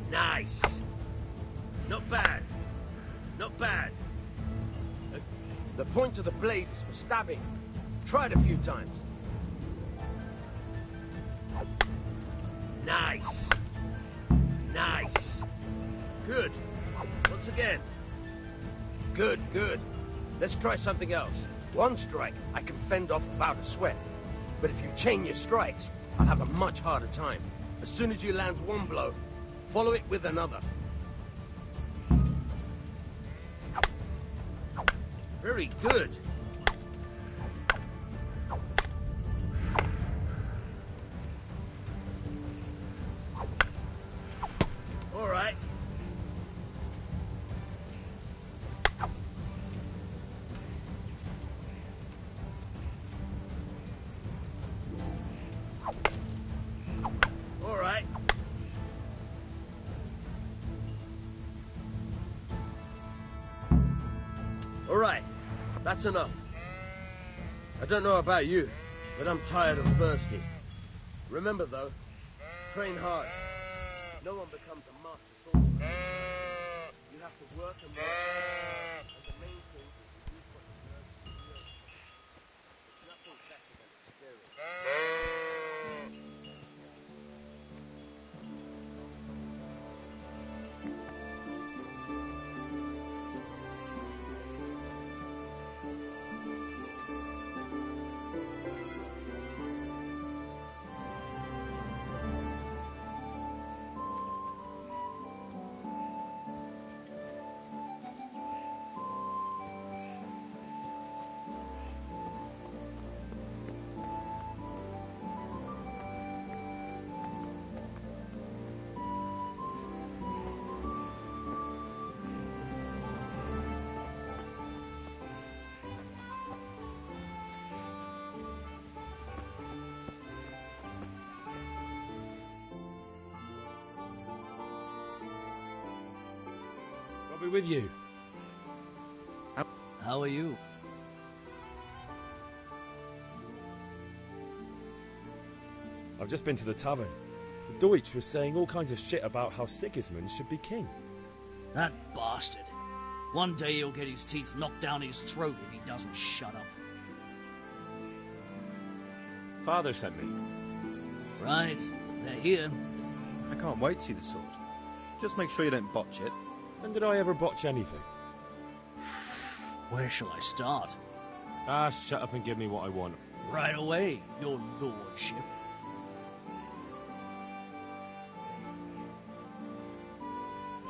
Nice. Not bad. Not bad. The point of the blade is for stabbing. Try it a few times. Nice. Nice. Good. Once again. Good. Let's try something else. One strike, I can fend off without a sweat. But if you chain your strikes, I'll have a much harder time. As soon as you land one blow, follow it with another. Very good. All right. All right. All right. That's enough. I don't know about you, but I'm tired and thirsty. Remember, though, train hard. No one becomes a master swordsman. You have to work and work. And the main thing is to do what you deserve. There's nothing better than experience.
I'll be with you.
How are you?
I've just been to the tavern. The Deutsch was saying all kinds of shit about how Sigismund should be king.
That bastard. One day he'll get his teeth knocked down his throat if he doesn't shut up.
Father sent me.
Right, they're here.
I can't wait to see the sword. Just make sure you don't botch it.
When did I ever botch anything?
Where shall I start?
Ah, shut up and give me what I want.
Right away, your lordship.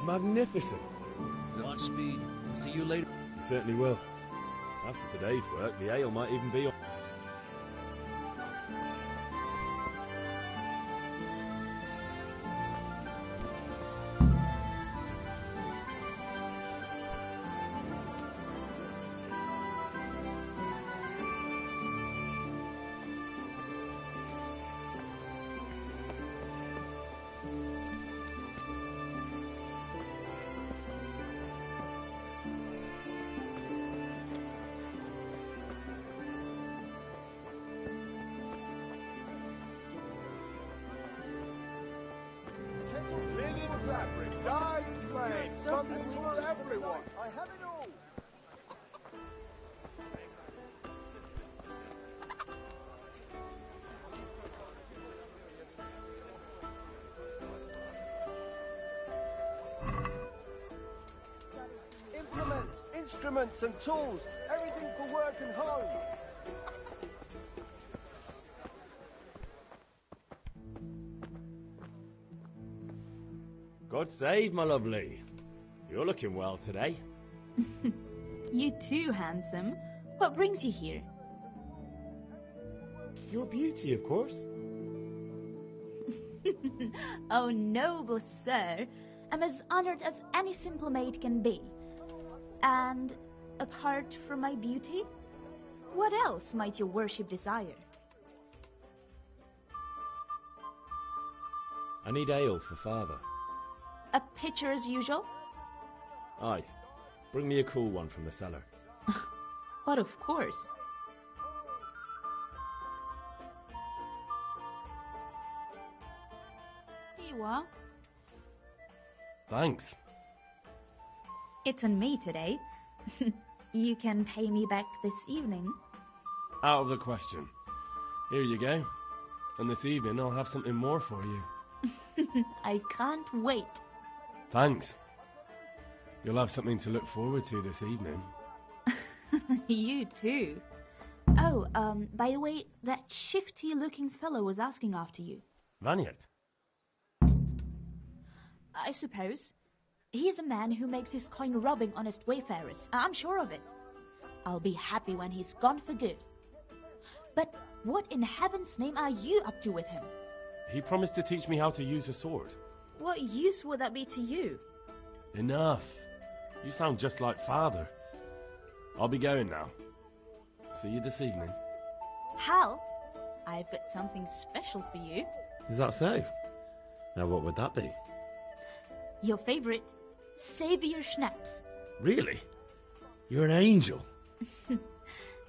Magnificent.
Godspeed. See you later.
You certainly will. After today's work, the ale might even be on.
Linen fabric, dyed flame, something for everyone. I have it all. Implements, instruments and tools, everything for work and home.
God save, my lovely. You're looking well today.
You too, handsome. What brings you here?
Your beauty, of course.
Oh, noble sir. I'm as honored as any simple maid can be. And apart from my beauty, what else might your worship desire?
I need ale for father.
A pitcher as usual?
Aye. Bring me a cool one from the cellar.
But of course. Here you are.
Thanks.
It's on me today. You can pay me back this evening.
Out of the question. Here you go. And this evening I'll have something more for you.
I can't wait.
Thanks. You'll have something to look forward to this evening.
You too. Oh, by the way, that shifty-looking fellow was asking after you.
Vanyek?
I suppose. He's a man who makes his coin robbing honest wayfarers. I'm sure of it. I'll be happy when he's gone for good. But what in heaven's name are you up to with him?
He promised to teach me how to use a sword.
What use would that be to you?
Enough. You sound just like father. I'll be going now. See you this evening.
Hal, I've got something special for you.
Is that so? Now what would that be?
Your favorite, Savior Schnapps.
Really? You're an angel.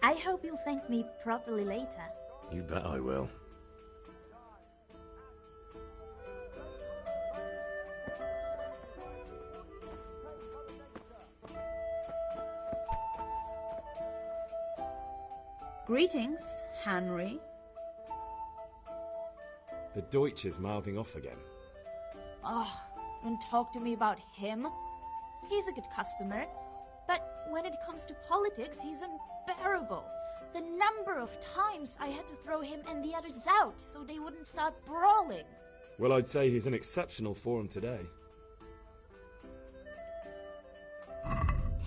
I hope you'll thank me properly later.
You bet I will.
Greetings, Henry.
The Deutsch is mouthing off again.
Oh, don't talk to me about him. He's a good customer, but when it comes to politics, he's unbearable. The number of times I had to throw him and the others out so they wouldn't start brawling.
Well, I'd say he's in exceptional form today.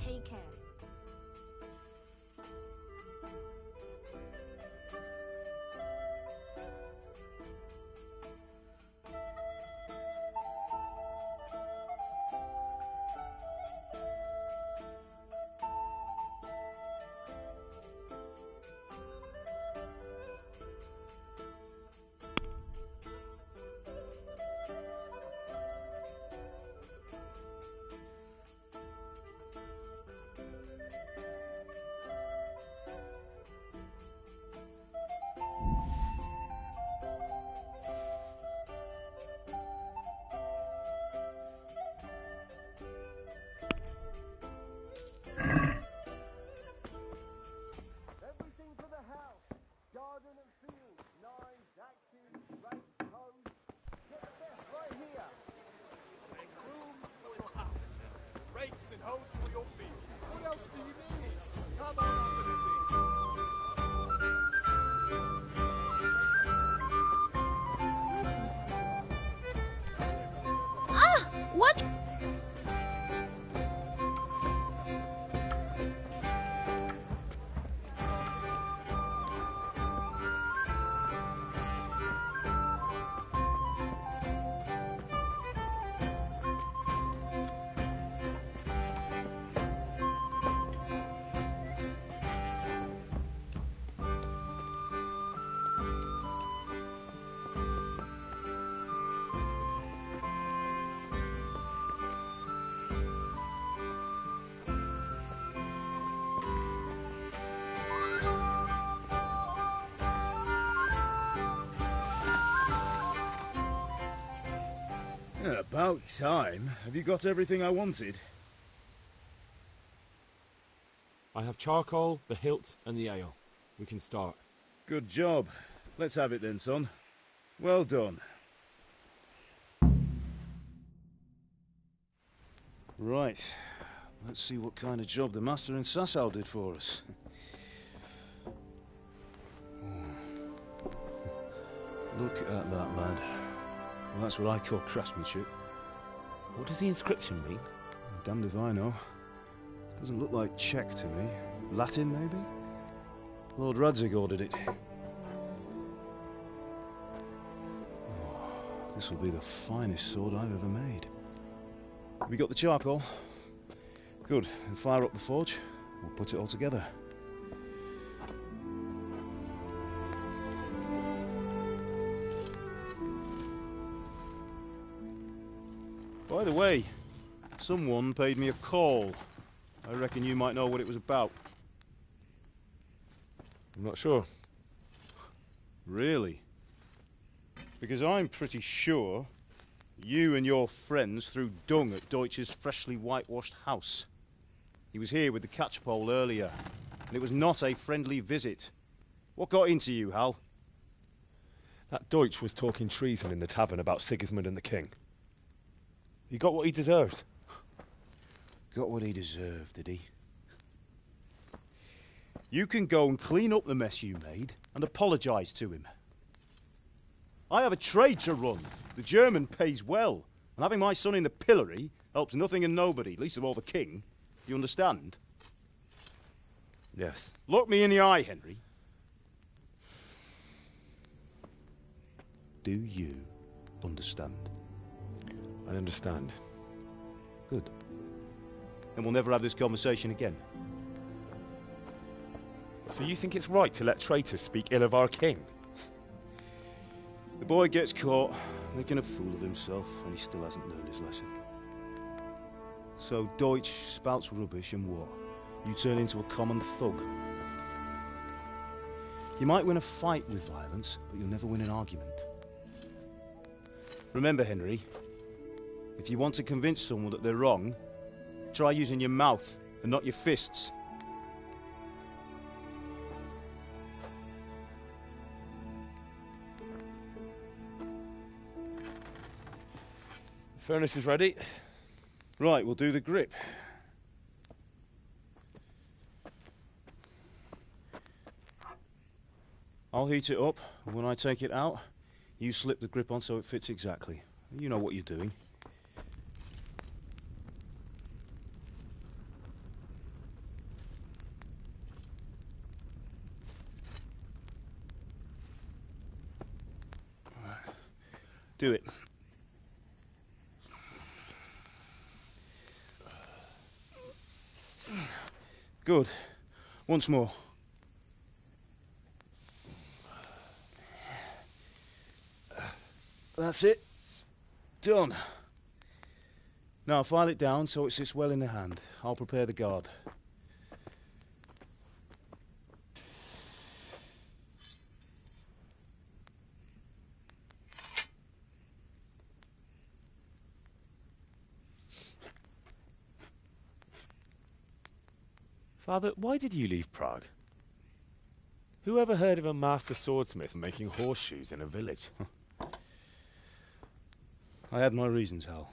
Take care. What?
About time. Have you got everything I wanted?
I have charcoal, the hilt, and the ale. We can start.
Good job. Let's have it then, son. Well done. Right. Let's see what kind of job the master in Sasau did for us. Look at that, lad. Well, that's what I call craftsmanship.
What does the inscription mean?
Damned if I know. Doesn't look like Czech to me. Latin, maybe? Lord Radzig ordered it. Oh, this will be the finest sword I've ever made. Have we got the charcoal? Good. Then fire up the forge. We'll put it all together. By the way, someone paid me a call. I reckon you might know what it was about.
I'm not sure.
Really? Because I'm pretty sure you and your friends threw dung at Deutsch's freshly whitewashed house. He was here with the catchpole earlier, and it was not a friendly visit. What got into you, Hal?
That Deutsch was talking treason in the tavern about Sigismund and the king. He got what he deserved.
Got what he deserved, did he? You can go and clean up the mess you made and apologise to him. I have a trade to run. The German pays well, and having my son in the pillory helps nothing and nobody, least of all the king. You understand?
Yes.
Look me in the eye, Henry. Do you understand?
I understand.
Good. Then we'll never have this conversation again.
So you think it's right to let traitors speak ill of our king?
The boy gets caught, making a fool of himself, and he still hasn't learned his lesson. So Deutsch spouts rubbish, and what? You turn into a common thug. You might win a fight with violence, but you'll never win an argument. Remember, Henry, if you want to convince someone that they're wrong, try using your mouth and not your fists.
The furnace is ready.
Right, we'll do the grip. I'll heat it up, and when I take it out, you slip the grip on so it fits exactly. You know what you're doing. Do it. Good. Once more. That's it. Done. Now file it down so it sits well in the hand. I'll prepare the guard.
Father, why did you leave Prague? Who ever heard of a master swordsmith making horseshoes in a village?
I had my reasons, Hal.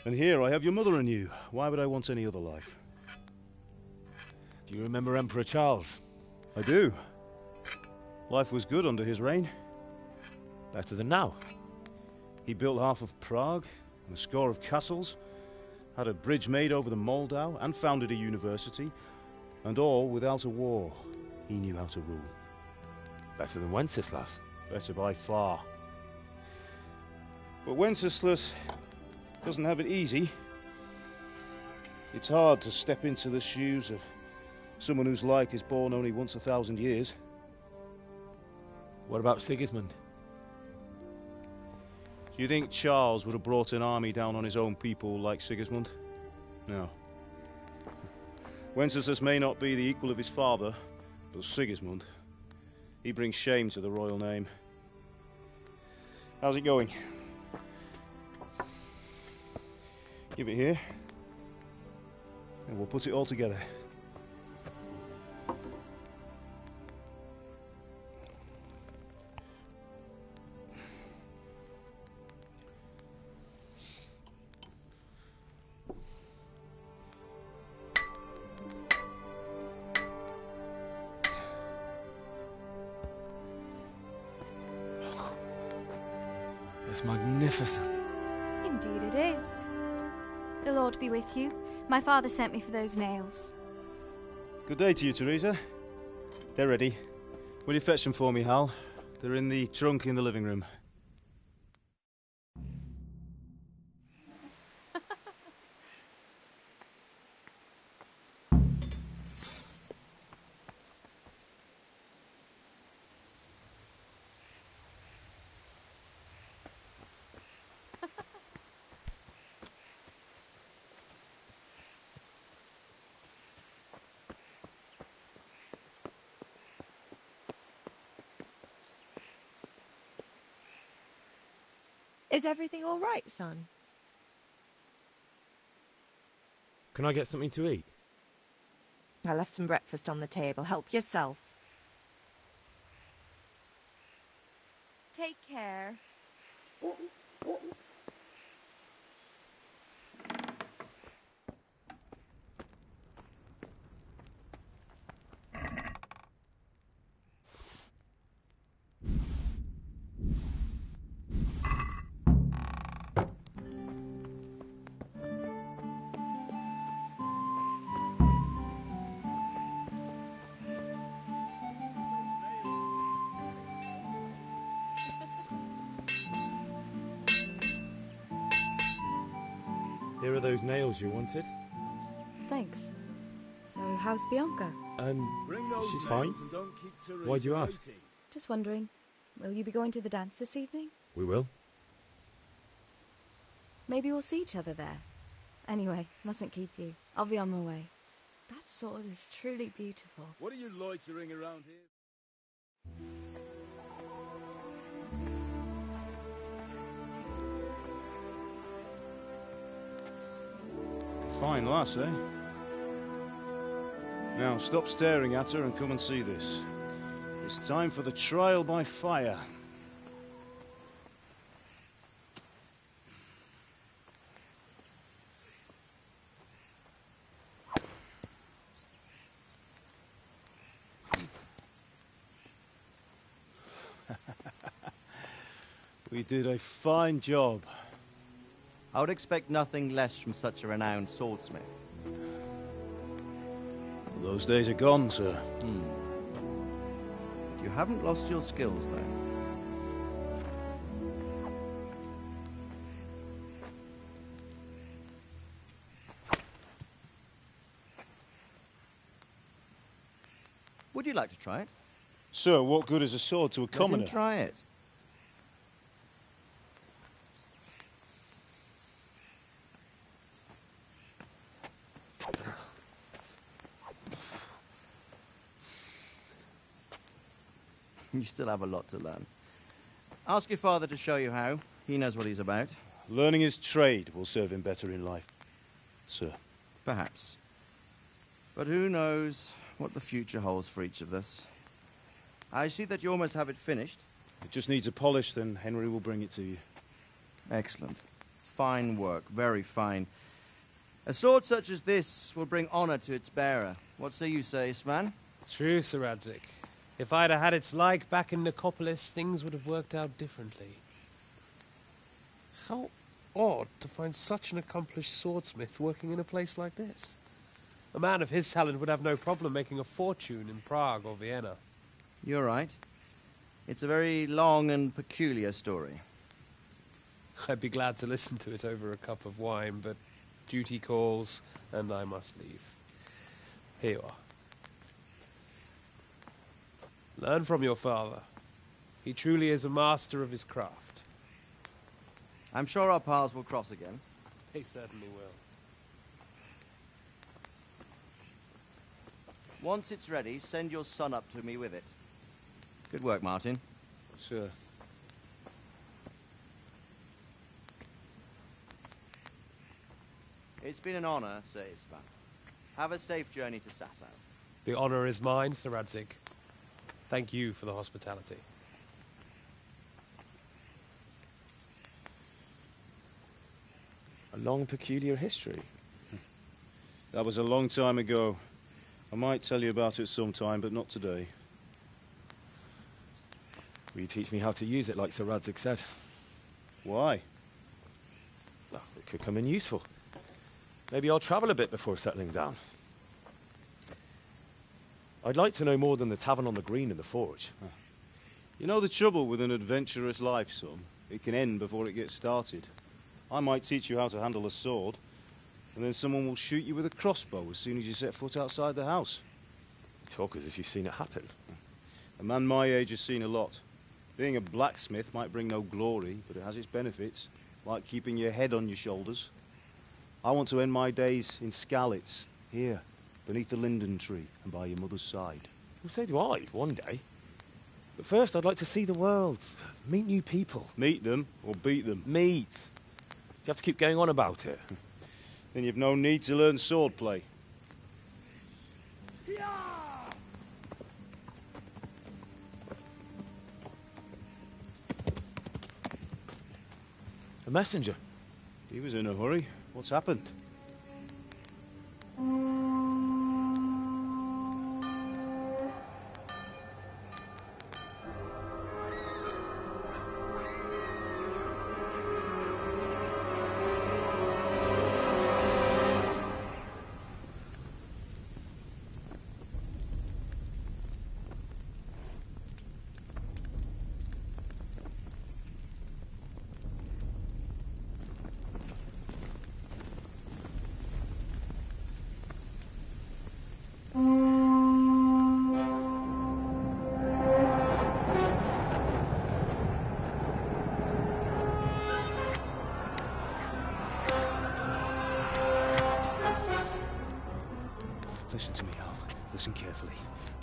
And here I have your mother and you. Why would I want any other life?
Do you remember Emperor Charles?
I do. Life was good under his reign.
Better than now.
He built half of Prague, and a score of castles, had a bridge made over the Moldau, and founded a university, and all without a war. He knew how to rule.
Better than Wenceslas.
Better by far. But Wenceslas doesn't have it easy. It's hard to step into the shoes of someone whose like is born only once 1,000 years.
What about Sigismund?
Do you think Charles would have brought an army down on his own people like Sigismund? No. Wenceslas may not be the equal of his father, but Sigismund, he brings shame to the royal name. How's it going? Give it here, and we'll put it all together.
It's magnificent.
Indeed it is. The Lord be with you. My father sent me for those nails.
Good day to you, Teresa. They're ready. Will you fetch them for me, Hal? They're in the trunk in the living room.
Is everything all right, son?
Can I get something to eat?
I left some breakfast on the table. Help yourself.
Take care.
Here are those nails you wanted.
Thanks. So, how's Bianca?
She's fine. Why do you ask?
Just wondering, will you be going to the dance this evening?
We will.
Maybe we'll see each other there. Anyway, mustn't keep you. I'll be on my way. That sword is truly beautiful.
What are you loitering around here?
Fine lass, eh? Now, stop staring at her and come and see this. It's time for the trial by fire. We did a fine job.
I would expect nothing less from such a renowned swordsmith.
Those days are gone, sir.
You haven't lost your skills, though. Would you like to try it?
Sir, what good is a sword to a commoner?
Let him try it. You still have a lot to learn. Ask your father to show you how. He knows what he's about.
Learning his trade will serve him better in life, sir.
Perhaps. But who knows what the future holds for each of us. I see that you almost have it finished.
It just needs a polish, then Henry will bring it to you.
Excellent. Fine work, very fine. A sword such as this will bring honor to its bearer. What say you, Svan?
True, Sir Radzik. If I'd have had its like back in Nicopolis, things would have worked out differently. How odd to find such an accomplished swordsmith working in a place like this. A man of his talent would have no problem making a fortune in Prague or Vienna.
You're right. It's a very long and peculiar story.
I'd be glad to listen to it over a cup of wine, but duty calls, and I must leave. Here you are. Learn from your father. He truly is a master of his craft.
I'm sure our paths will cross again.
They certainly will.
Once it's ready, send your son up to me with it. Good work, Martin.
Sir.
It's been an honor, Sir Ispan. Have a safe journey to Sasau.
The honor is mine, Sir Radzik. Thank you for the hospitality.
A long, peculiar history. That was a long time ago. I might tell you about it sometime, but not today.
Will you teach me how to use it, like Sir Radzik said?
Why?
Well, it could come in useful. Maybe I'll travel a bit before settling down. I'd like to know more than the tavern on the green and the forge.
You know the trouble with an adventurous life, son? It can end before it gets started. I might teach you how to handle a sword, and then someone will shoot you with a crossbow as soon as you set foot outside the house.
You talk as if you've seen it happen.
A man my age has seen a lot. Being a blacksmith might bring no glory, but it has its benefits, like keeping your head on your shoulders. I want to end my days in Skalitz, here, beneath the linden tree and by your mother's side.
Well, so do I, one day. But first, I'd like to see the world, meet new people.
Meet them or beat them?
Meet. You have to keep going on about it.
Then you've no need to learn swordplay.
A messenger.
He was in a hurry. What's happened?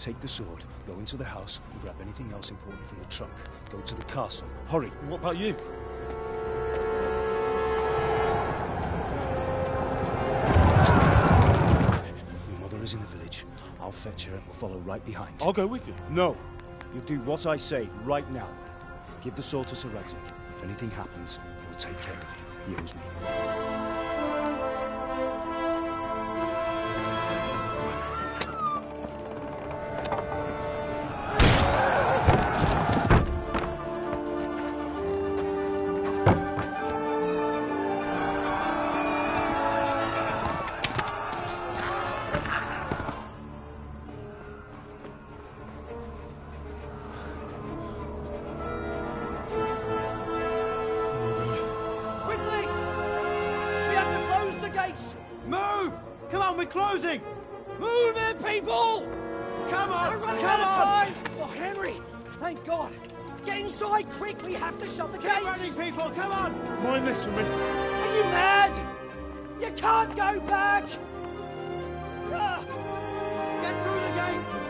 Take the sword, go into the house, and grab anything else important from the trunk. Go to the castle. Hurry.
What about you?
Your mother is in the village. I'll fetch her and we'll follow right behind.
I'll go with you.
No. You do what I say right now. Give the sword to Sir Radzik. If anything happens, he'll take care of you. He owes me.
Closing! Move it, people! Come on!
We're running
Come
out of
on!
time! Oh, Henry! Thank God! Get inside, quick! We have to shut the gates!
Keep running, people! Come on!
Mind this for me.
Are you mad? You can't go back! Ah.
Get through the gates!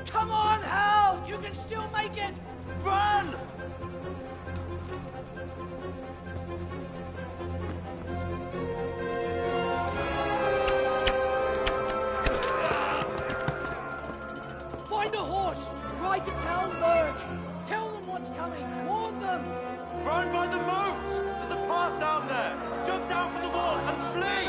Come on, Hal! You can still make it! Run! Find a horse! Ride to Talmberg! Tell them what's coming! Warn them!
Run by the moat! There's a path down there! Jump down from the wall and flee!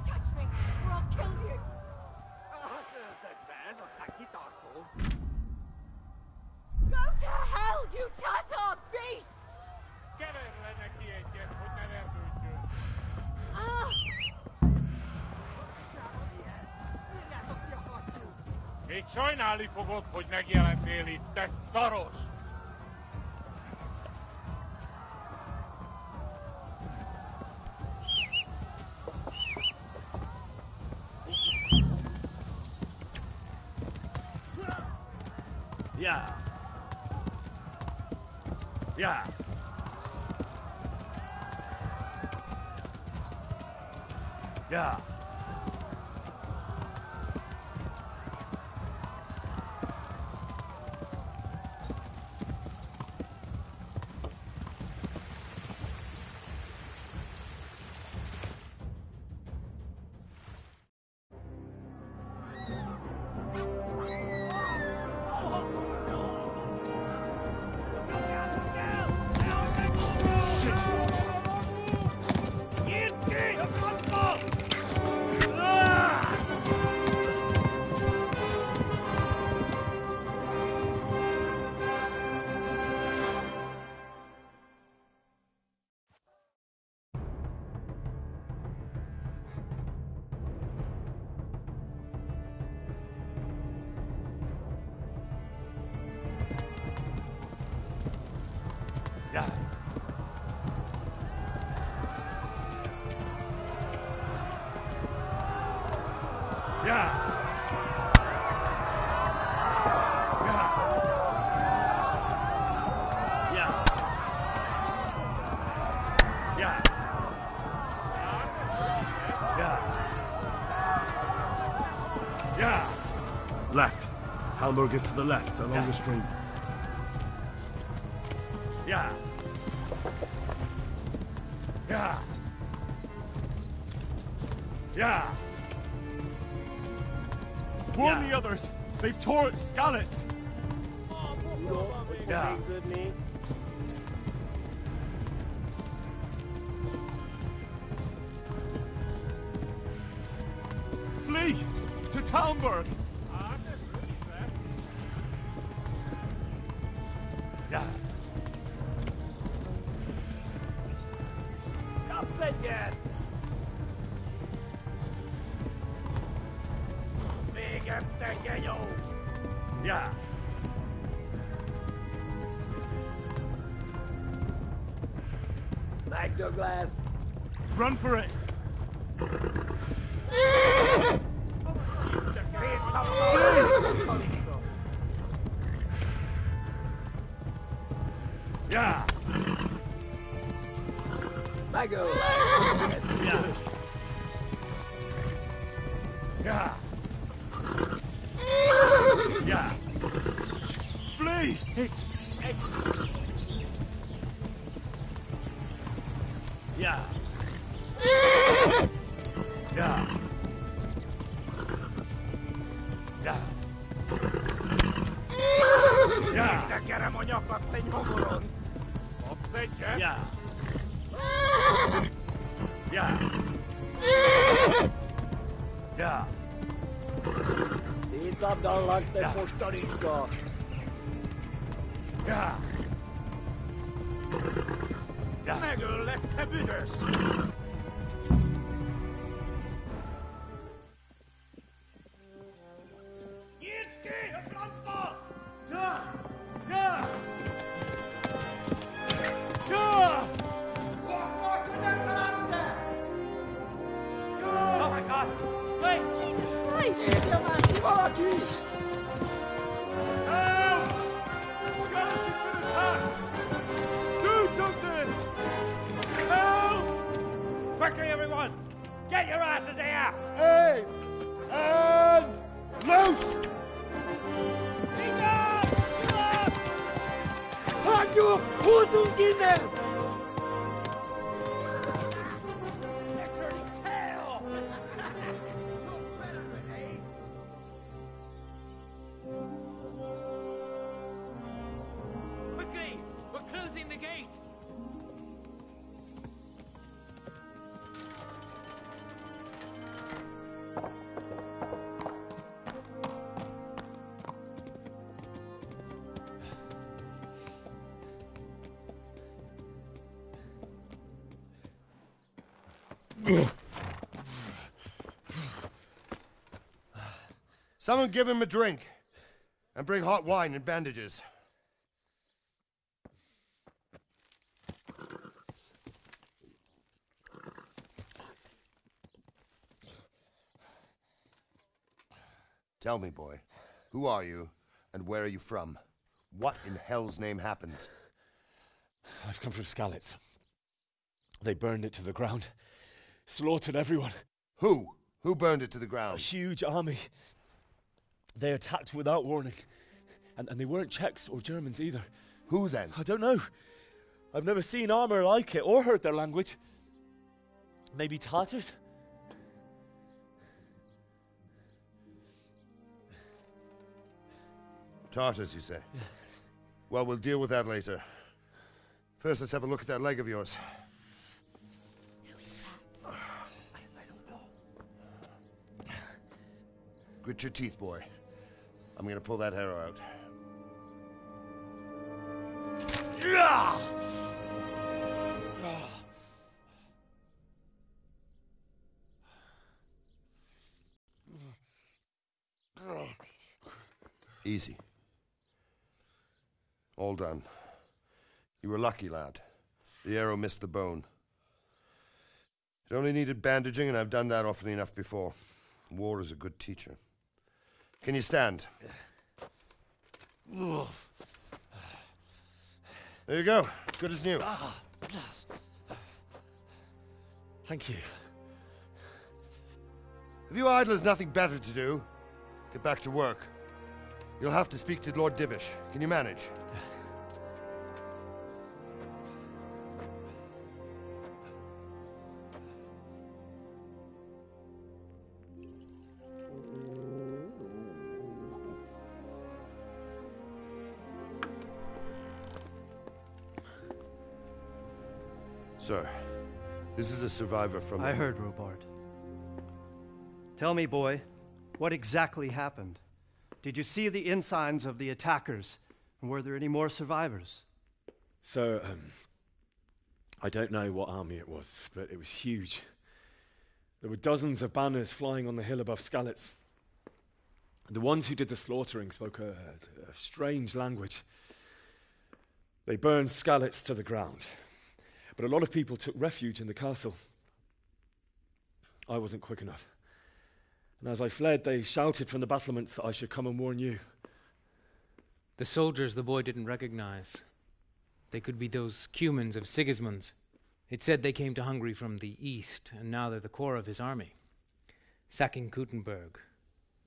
touch me, or I'll kill you! Go to hell, you Tatar beast! Ah!
Még sajnálni fogod, hogy megjelentél itt, te szaros!
Yeah. Yeah. Yeah. Yeah. Yeah.
Left. Talmberg is to the left, along the stream.
Yeah. Yeah. Yeah.
Warn the others! They've tore its scallops!
Yeah.
Flee! To Talmberg!
Yeah.
Kapszenjen! Végem te genyó!
Yeah.
Magdoglass! Run for it!
Yeah.
Mago!
Yeah. Yeah. Yeah.
Flee!
Yeah. Yeah. Yeah. Yeah.
Tekerem a nyakat, te nyomoront! Kapsz egyet?
Yeah. Yeah. Yeah.
Szétszabdallak, te postanicska!
Yeah. Yeah.
Megöllek, te büdös! Nyitd ki a francba! Ja! Ja! Ja! Oh my God! Wait!
Jesus Christ!
Érje már ki valaki! Help! Skeleton's been attacked! Do something! Help! Quickly, everyone! Get your asses here!
Hey! And loose!
Hagyjuk! Húzzunk innen!
Quickly! We're closing the gate!
Someone give him a drink. And bring hot wine and bandages. Tell me, boy, who are you and where are you from? What in hell's name happened?
I've come from Skalitz. They burned it to the ground. Slaughtered everyone.
Who? Who burned it to the ground?
A huge army. They attacked without warning. And they weren't Czechs or Germans either.
Who then?
I don't know. I've never seen armor like it or heard their language. Maybe Tatars?
Tartars, you say? Yeah. Well, we'll deal with that later. First, let's have a look at that leg of yours.
I don't know.
Grit your teeth, boy. I'm gonna pull that arrow out. Easy. All done. You were lucky, lad. The arrow missed the bone. It only needed bandaging, and I've done that often enough before. War is a good teacher. Can you stand? There you go. Good as new.
Thank you.
If you idlers nothing better to do, get back to work. You'll have to speak to Lord Divish. Can you manage? Sir, this is a survivor from...
I heard, Robard. Tell me, boy, what exactly happened? Did you see the ensigns of the attackers? And were there any more survivors?
So, I don't know what army it was, but it was huge. There were dozens of banners flying on the hill above Skalitz. The ones who did the slaughtering spoke a strange language. They burned Skalitz to the ground. But a lot of people took refuge in the castle. I wasn't quick enough. And as I fled, they shouted from the battlements that I should come and warn you.
The soldiers the boy didn't recognize. They could be those Cumans of Sigismund's. It said they came to Hungary from the east, and now they're the core of his army. Sacking Gutenberg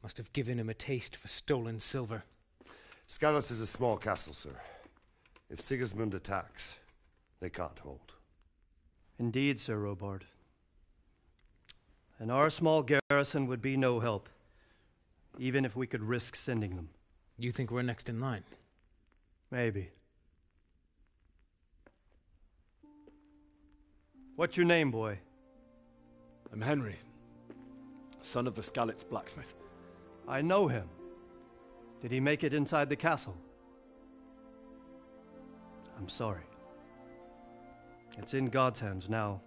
must have given him a taste for stolen silver.
Skalitz is a small castle, sir. If Sigismund attacks, they can't hold.
Indeed, Sir Robard. And our small garrison would be no help, even if we could risk sending them.
You think we're next in line?
Maybe. What's your name, boy?
I'm Henry, son of the Skalitz blacksmith.
I know him. Did he make it inside the castle? I'm sorry. It's in God's hands now.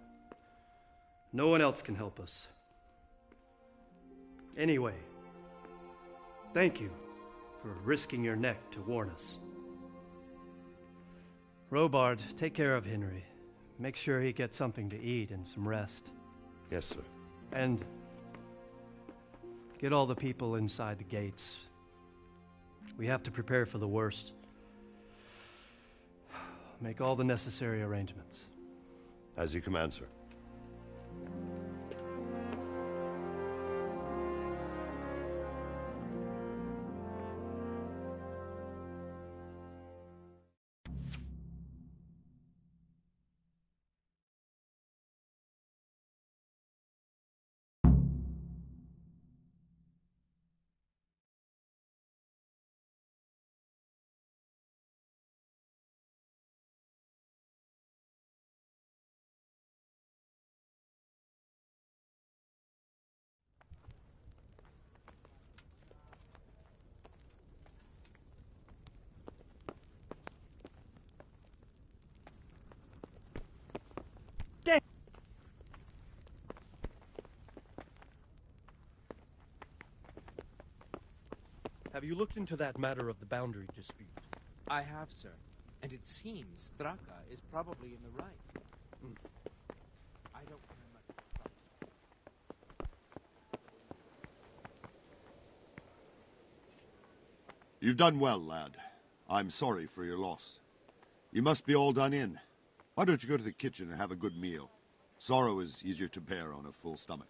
No one else can help us. Anyway, thank you for risking your neck to warn us. Robard, take care of Henry. Make sure he gets something to eat and some rest.
Yes, sir.
And get all the people inside the gates. We have to prepare for the worst. Make all the necessary arrangements.
As you command, sir.
have you looked into that matter of the boundary dispute?
I have, sir. And it seems Straka is probably in the right. I don't remember.
You've done well, lad. I'm sorry for your loss. You must be all done in. Why don't you go to the kitchen and have a good meal? Sorrow is easier to bear on a full stomach.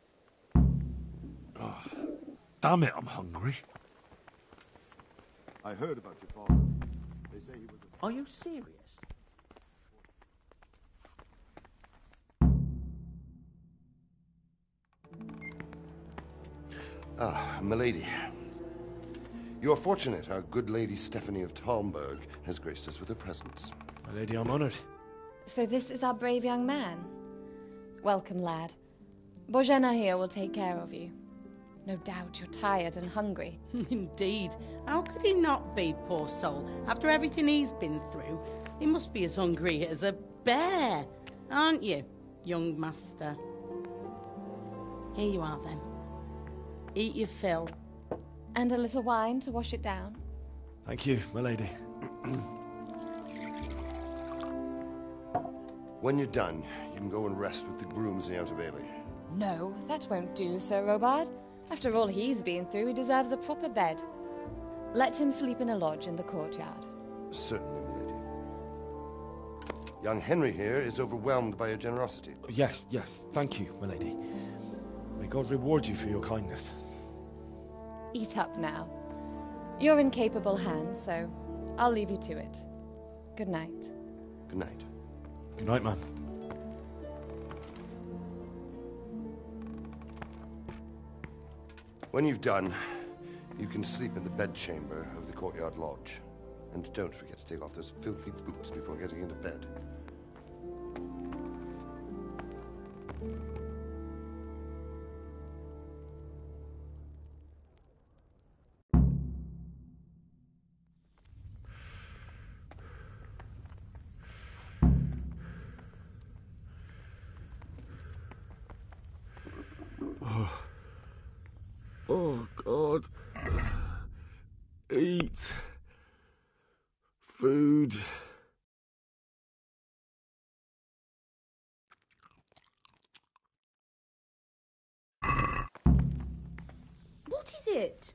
Oh, damn it, I'm hungry.
I heard about your father. They say he was a...
Are you serious?
Ah, milady. You are fortunate our good lady Stephanie of Talmberg has graced us with her presence.
My lady, I'm honored.
So this is our brave young man. Welcome, lad. Bojena here will take care of you. No doubt you're tired and hungry.
Indeed. How could he not be, poor soul? After everything he's been through, he must be as hungry as a bear. Aren't you, young master? Here you are, then. Eat your fill.
And a little wine to wash it down.
Thank you, my lady.
When you're done, you can go and rest with the grooms in the Outer Bailey.
No, that won't do, Sir Robard. After all he's been through, he deserves a proper bed. Let him sleep in a lodge in the courtyard.
Certainly, milady. Young Henry here is overwhelmed by your generosity.
Yes, yes. Thank you, my lady. May God reward you for your kindness.
Eat up now. You're in capable hands, so I'll leave you to it. Good night.
Good night.
Good night, ma'am.
When you've done, you can sleep in the bedchamber of the courtyard lodge. And don't forget to take off those filthy boots before getting into bed.
Oh, God. Eat. Food.
What is it?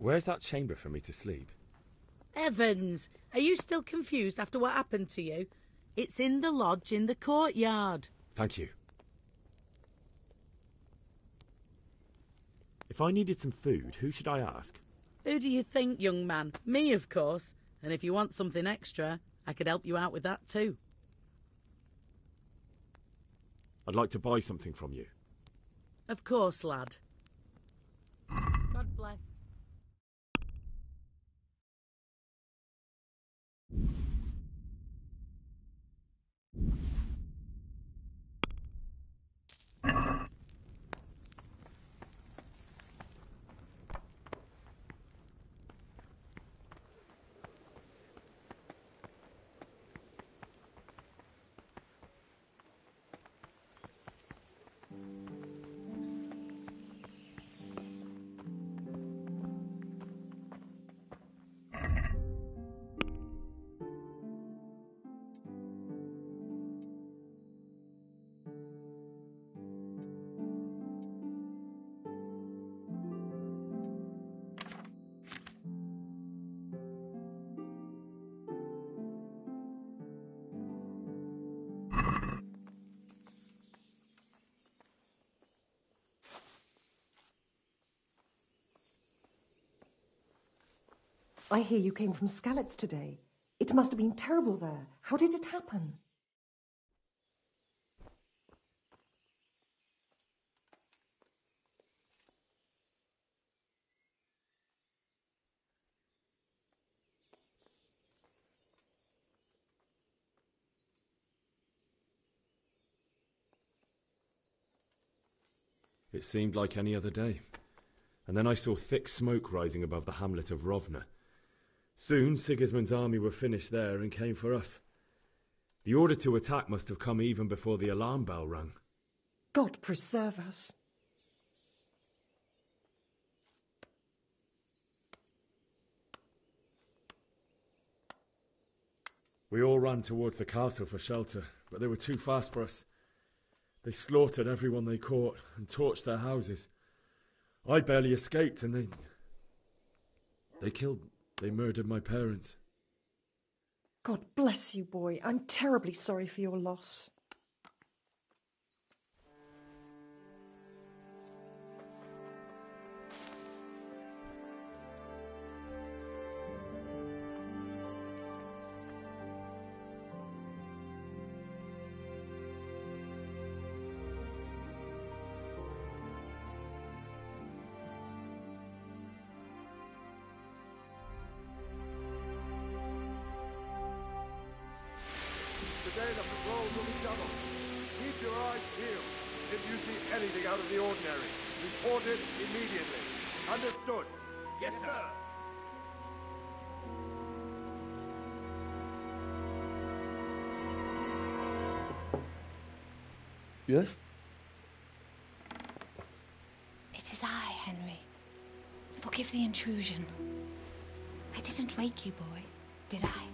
Where's that chamber for me to sleep?
Evans, are you still confused after what happened to you? It's in the lodge in the courtyard.
Thank you. If I needed some food, who should I ask?
Who do you think, young man? Me, of course. And if you want something extra, I could help you out with that too.
I'd like to buy something from you.
Of course, lad. God bless.
I hear you came from Skalitz today. It must have been terrible there. How did it happen?
It seemed like any other day. And then I saw thick smoke rising above the hamlet of Rovna. Soon Sigismund's army were finished there and came for us. The order to attack must have come even before the alarm bell rang.
God preserve us.
We all ran towards the castle for shelter, but they were too fast for us. They slaughtered everyone they caught and torched their houses. I barely escaped, and they murdered my parents.
God bless you, boy. I'm terribly sorry for your loss.
Today the patrol will be doubled. Keep your eyes peeled. If you see anything out of the ordinary, report it immediately. Understood? Yes, sir.
Yes?
It is I, Henry. Forgive the intrusion. I didn't wake you, boy, did I?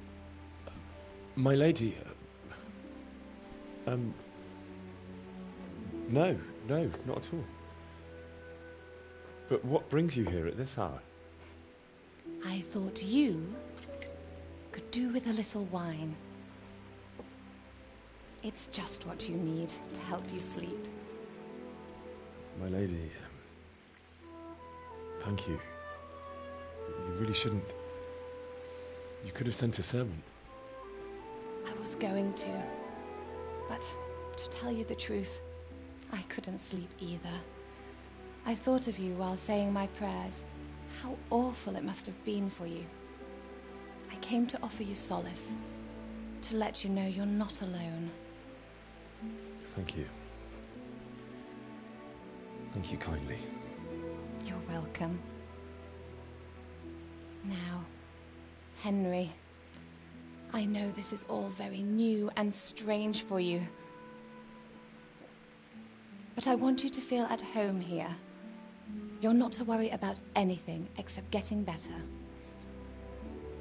My lady... No, not at all. But what brings you here at this hour?
I thought you could do with a little wine. It's just what you need to help you sleep.
My lady... thank you. You really shouldn't... You could have sent a servant.
I was going to. But to tell you the truth, I couldn't sleep either. I thought of you while saying my prayers. How awful it must have been for you. I came to offer you solace, to let you know you're not alone.
Thank you. Thank you kindly.
You're welcome. Now, Henry, I know this is all very new and strange for you. But I want you to feel at home here. You're not to worry about anything except getting better.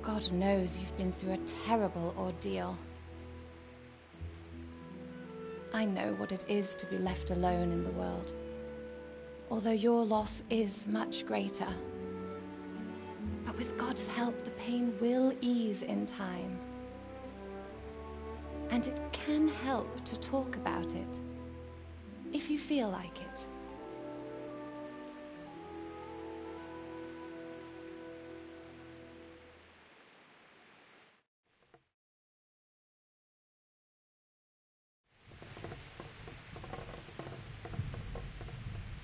God knows you've been through a terrible ordeal. I know what it is to be left alone in the world, although your loss is much greater. But with God's help, the pain will ease in time. And it can help to talk about it, if you feel like it.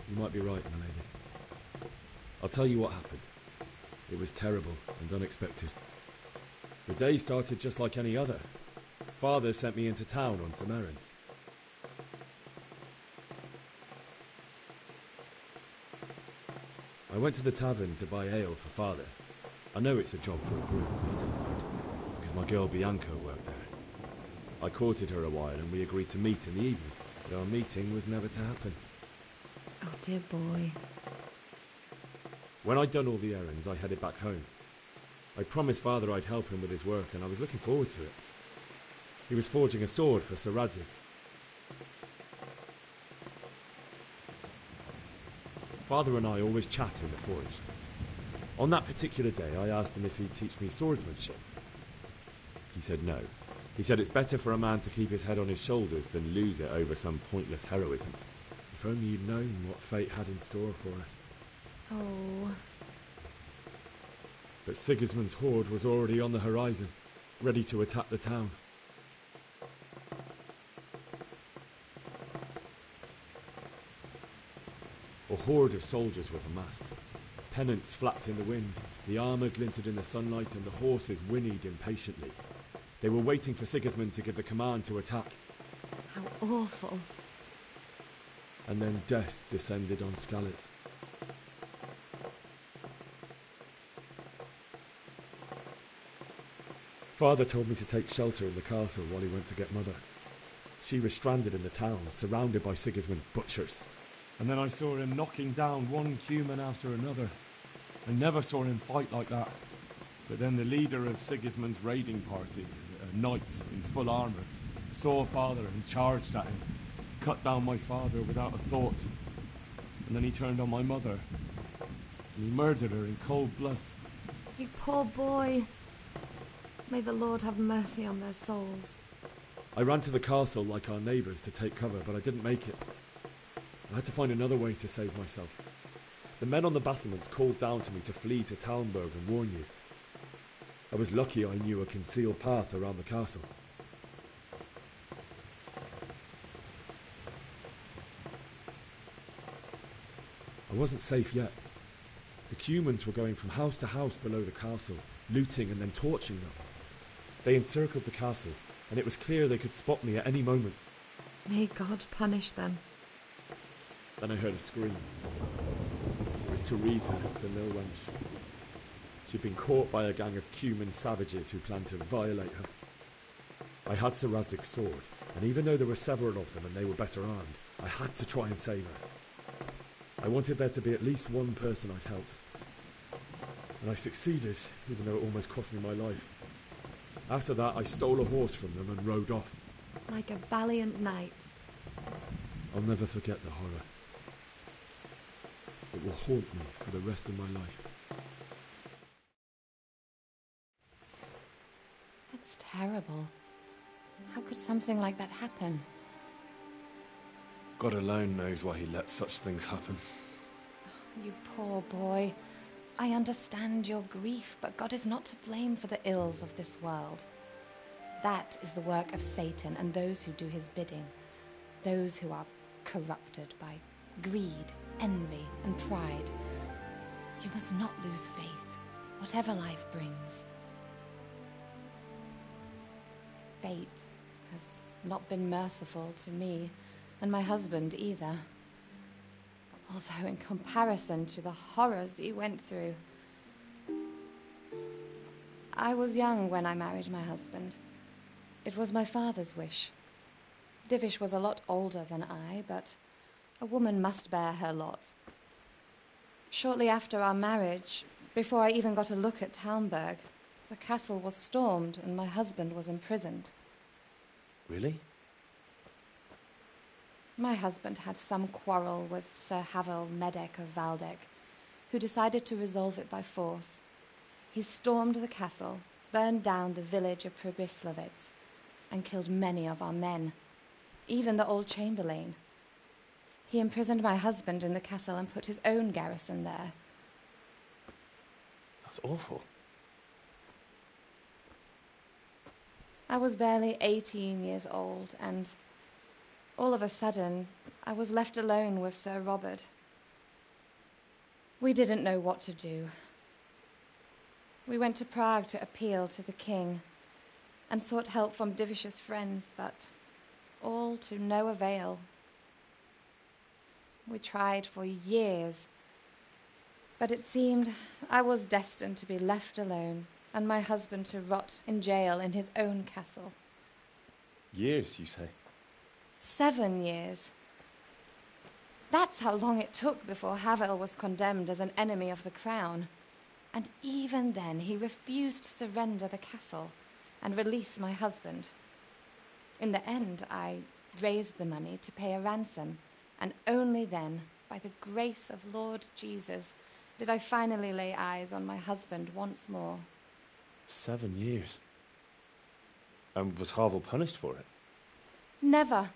You might be right, my lady. I'll tell you what happened. It was terrible and unexpected. The day started just like any other. Father sent me into town on some errands. I went to the tavern to buy ale for Father. I know it's a job for a groom, but I didn't mind, because my girl Bianca worked there. I courted her a while and we agreed to meet in the evening, but our meeting was never to happen.
Oh, dear boy.
When I'd done all the errands, I headed back home. I promised Father I'd help him with his work, and I was looking forward to it. He was forging a sword for Sir Radzik. Father and I always chat in the forge. On that particular day, I asked him if he'd teach me swordsmanship. He said no. He said it's better for a man to keep his head on his shoulders than lose it over some pointless heroism. If only you'd known what fate had in store for us.
Oh.
But Sigismund's horde was already on the horizon, ready to attack the town. A horde of soldiers was amassed. Pennants flapped in the wind, the armour glinted in the sunlight, and the horses whinnied impatiently. They were waiting for Sigismund to give the command to attack.
How awful.
And then death descended on Skalitz. Father told me to take shelter in the castle while he went to get Mother. She was stranded in the town, surrounded by Sigismund's butchers.
And then I saw him knocking down one human after another. I never saw him fight like that. But then the leader of Sigismund's raiding party, a knight in full armour, saw Father and charged at him. Cut down my father without a thought. And then he turned on my mother. And he murdered her in cold blood.
You poor boy. May the Lord have mercy on their souls.
I ran to the castle like our neighbours to take cover, but I didn't make it. I had to find another way to save myself. The men on the battlements called down to me to flee to Talmberg and warn you. I was lucky I knew a concealed path around the castle. I wasn't safe yet. The Cumans were going from house to house below the castle, looting and then torching them. They encircled the castle, and it was clear they could spot me at any moment.
May God punish them.
Then I heard a scream. It was Teresa, the mill wench. She'd been caught by a gang of Cuman savages who planned to violate her. I had Sir Radzig's sword, and even though there were several of them and they were better armed, I had to try and save her. I wanted there to be at least one person I'd helped. And I succeeded, even though it almost cost me my life. After that, I stole a horse from them and rode off.
Like a valiant knight.
I'll never forget the horror. It will haunt me for the rest of my life.
That's terrible. How could something like that happen?
God alone knows why he lets such things happen.
You poor boy. I understand your grief, but God is not to blame for the ills of this world. That is the work of Satan and those who do his bidding. Those who are corrupted by greed, envy, and pride. You must not lose faith, whatever life brings. Fate has not been merciful to me, and my husband either. Although in comparison to the horrors you went through. I was young when I married my husband. It was my father's wish. Divish was a lot older than I, but a woman must bear her lot. Shortly after our marriage, before I even got a look at Talmberg, the castle was stormed and my husband was imprisoned.
Really?
My husband had some quarrel with Sir Havel Medek of Valdek, who decided to resolve it by force. He stormed the castle, burned down the village of Pribyslavitz, and killed many of our men, even the old chamberlain. He imprisoned my husband in the castle and put his own garrison there.
That's awful.
I was barely 18 years old, and all of a sudden, I was left alone with Sir Robert. We didn't know what to do. We went to Prague to appeal to the king and sought help from Divish's friends, but all to no avail. We tried for years, but it seemed I was destined to be left alone and my husband to rot in jail in his own castle.
Years, you say?
7 years. That's how long it took before Havel was condemned as an enemy of the crown. And even then he refused to surrender the castle and release my husband. In the end, I raised the money to pay a ransom, and only then, by the grace of Lord Jesus, did I finally lay eyes on my husband once more.
7 years? And was Havel punished for it?
Never.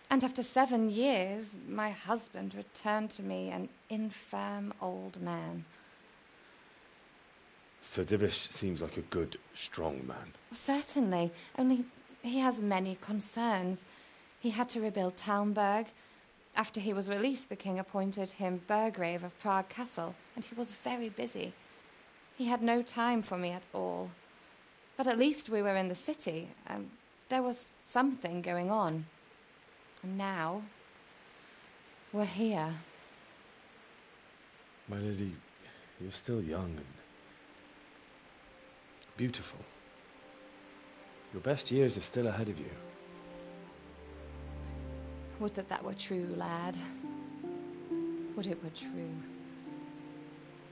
And after 7 years, my husband returned to me an infirm old man.
Sir Divish seems like a good, strong man.
Certainly, only he has many concerns. He had to rebuild Talmberg. After he was released, the king appointed him Burgrave of Prague Castle, and he was very busy. He had no time for me at all. But at least we were in the city, and there was something going on. And now, we're here.
My lady, you're still young and beautiful. Your best years are still ahead of you.
Would that that were true, lad. Would it were true.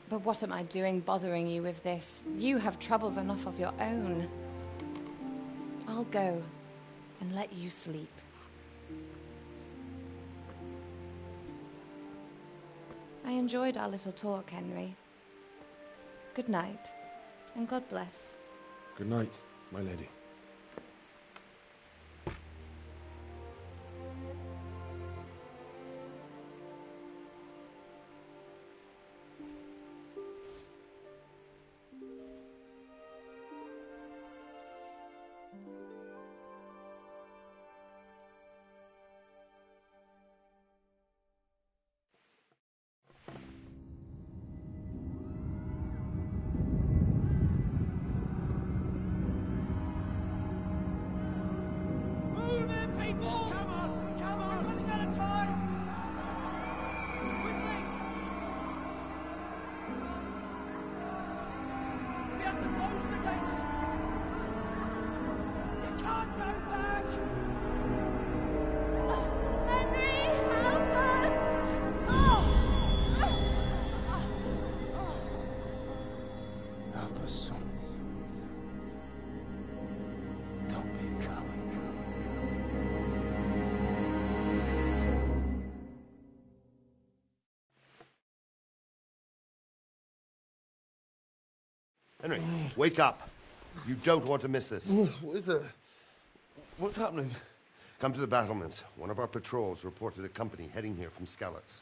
But what am I doing bothering you with this? You have troubles enough of your own. I'll go and let you sleep. I enjoyed our little talk, Henry. Good night, and God bless.
Good night, my lady.
Henry, wake up. You don't want to miss this.
What is it? What's happening?
Come to the battlements. One of our patrols reported a company heading here from Skalitz.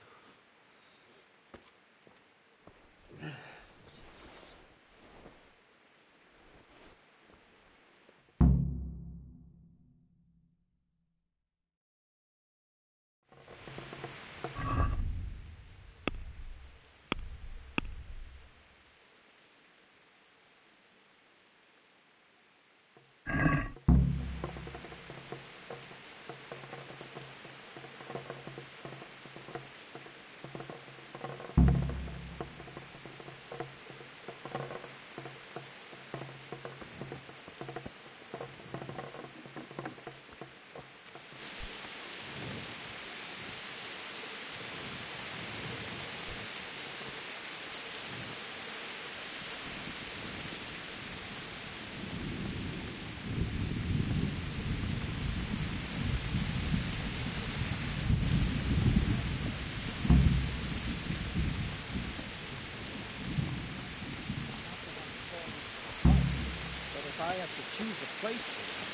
I have to choose a place for them,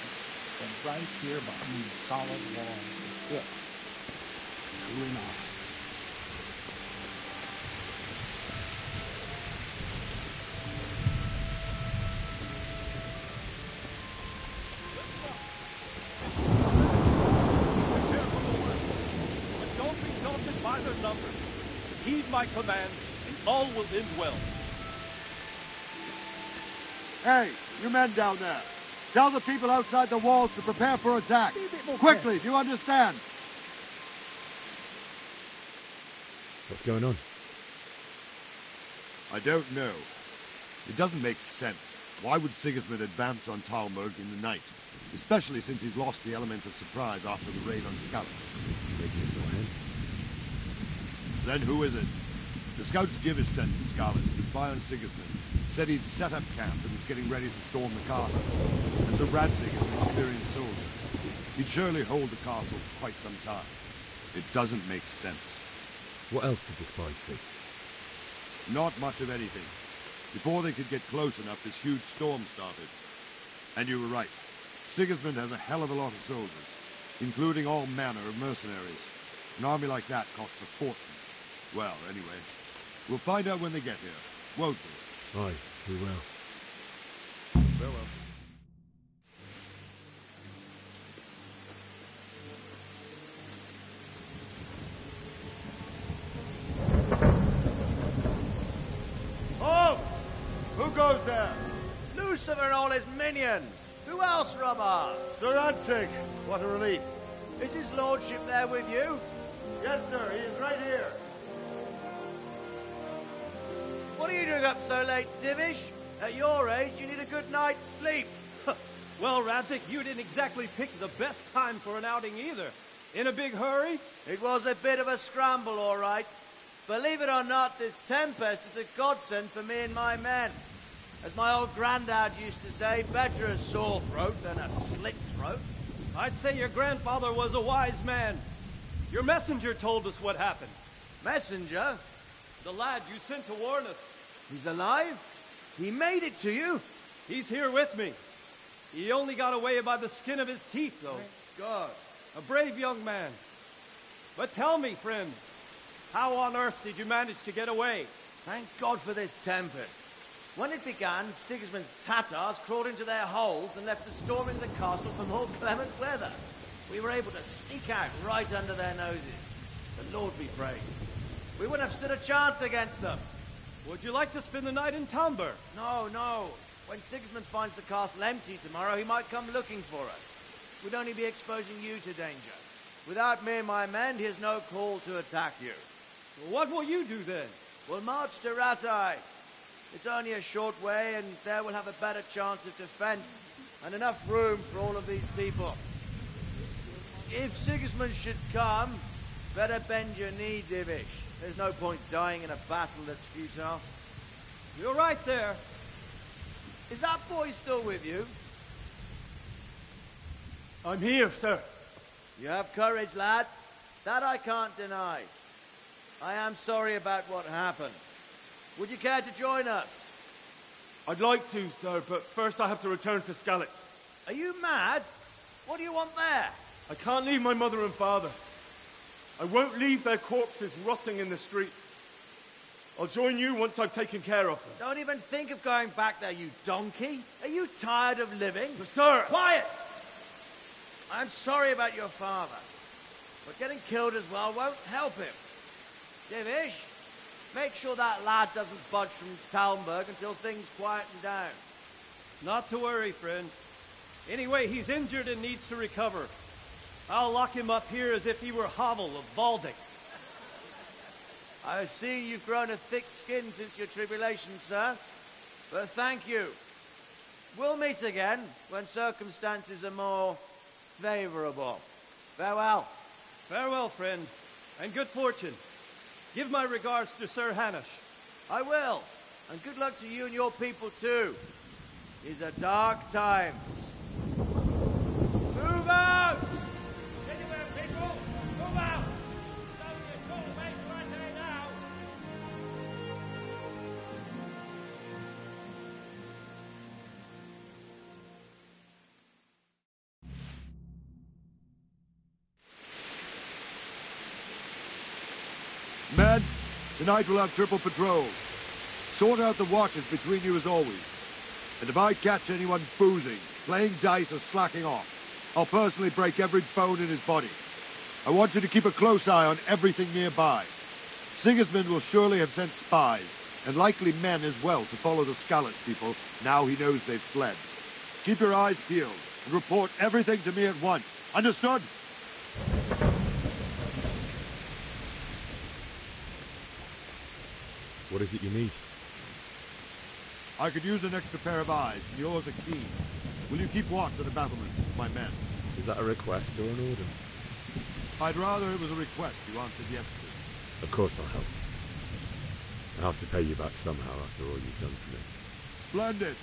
then right here behind the solid walls is it. True enough.
But don't be daunted by their numbers. Heed my commands, and all will end well.
Hey, you men down there. Tell the people outside the walls to prepare for attack. Quickly, do you understand?
What's going on?
I don't know. It doesn't make sense. Why would Sigismund advance on Talmberg in the night? Especially since he's lost the element of surprise after the raid on Skalitz.
Maybe it's not him.
Then who is it? The scouts Jivish sent to Skalitz to spy on Sigismund. Said he'd set up camp and was getting ready to storm the castle. And so Radzig is an experienced soldier. He'd surely hold the castle for quite some time. It doesn't make sense.
What else did the spies see?
Not much of anything. Before they could get close enough, this huge storm started. And you were right. Sigismund has a hell of a lot of soldiers, including all manner of mercenaries. An army like that costs a fortune. Well, anyway, we'll find out when they get here, won't we?
Aye, we will.
Farewell.
Halt!
Who goes there?
Lucifer and all his minions. Who else, Robber?
Sir Ansig. What a relief.
Is his lordship there with you?
Yes, sir. He is right here.
What are you doing up so late, Divish? At your age, you need a good night's sleep.
Well, Radzik, you didn't exactly pick the best time for an outing either. In a big hurry?
It was a bit of a scramble, all right. Believe it or not, this tempest is a godsend for me and my men. As my old granddad used to say, better a sore throat than a slit throat.
I'd say your grandfather was a wise man. Your messenger told us what happened.
Messenger?
The lad you sent to warn us.
He's alive? He made it to you?
He's here with me. He only got away by the skin of his teeth, though.
Thank God.
A brave young man. But tell me, friend, how on earth did you manage to get away?
Thank God for this tempest. When it began, Sigismund's Tatars crawled into their holes and left us storming the castle for more clement weather. We were able to sneak out right under their noses. The Lord be praised. We wouldn't have stood a chance against them.
Would you like to spend the night in Tamber?
No, no. When Sigismund finds the castle empty tomorrow, he might come looking for us. We'd only be exposing you to danger. Without me and my men, he has no call to attack you.
What will you do then?
We'll march to Ratai. It's only a short way, and there we'll have a better chance of defense and enough room for all of these people. If Sigismund should come, better bend your knee, Divish. There's no point dying in a battle that's futile.
You're right there.
Is that boy still with you?
I'm here, sir.
You have courage, lad. That I can't deny. I am sorry about what happened. Would you care to join us?
I'd like to, sir, but first I have to return to Skalitz.
Are you mad? What do you want there?
I can't leave my mother and father. I won't leave their corpses rotting in the street. I'll join you once I've taken care of them.
Don't even think of going back there, you donkey. Are you tired of living?
But sir!
Quiet! I'm sorry about your father, but getting killed as well won't help him. Divish, make sure that lad doesn't budge from Talmberg until things quieten down.
Not to worry, friend. Anyway, he's injured and needs to recover. I'll lock him up here as if he were Havel of Baldic.
I see you've grown a thick skin since your tribulation, sir. But thank you. We'll meet again when circumstances are more favorable. Farewell.
Farewell, friend, and good fortune. Give my regards to Sir Hanush.
I will. And good luck to you and your people, too. These are dark times. Move out!
Anywhere, people! Move out! Don't be a soulmate right there now!
Men, tonight we'll have triple patrols. Sort out the watches between you as always. And if I catch anyone boozing, playing dice or slacking off, I'll personally break every bone in his body. I want you to keep a close eye on everything nearby. Sigismund will surely have sent spies, and likely men as well, to follow the Skalitz people now he knows they've fled. Keep your eyes peeled, and report everything to me at once. Understood?
What is it you need?
I could use an extra pair of eyes, and yours are keen. Will you keep watch at the battlements with my men?
Is that a request or an order?
I'd rather it was a request you answered yes to.
Of course I'll help. I'll have to pay you back somehow after all you've done for me.
Splendid.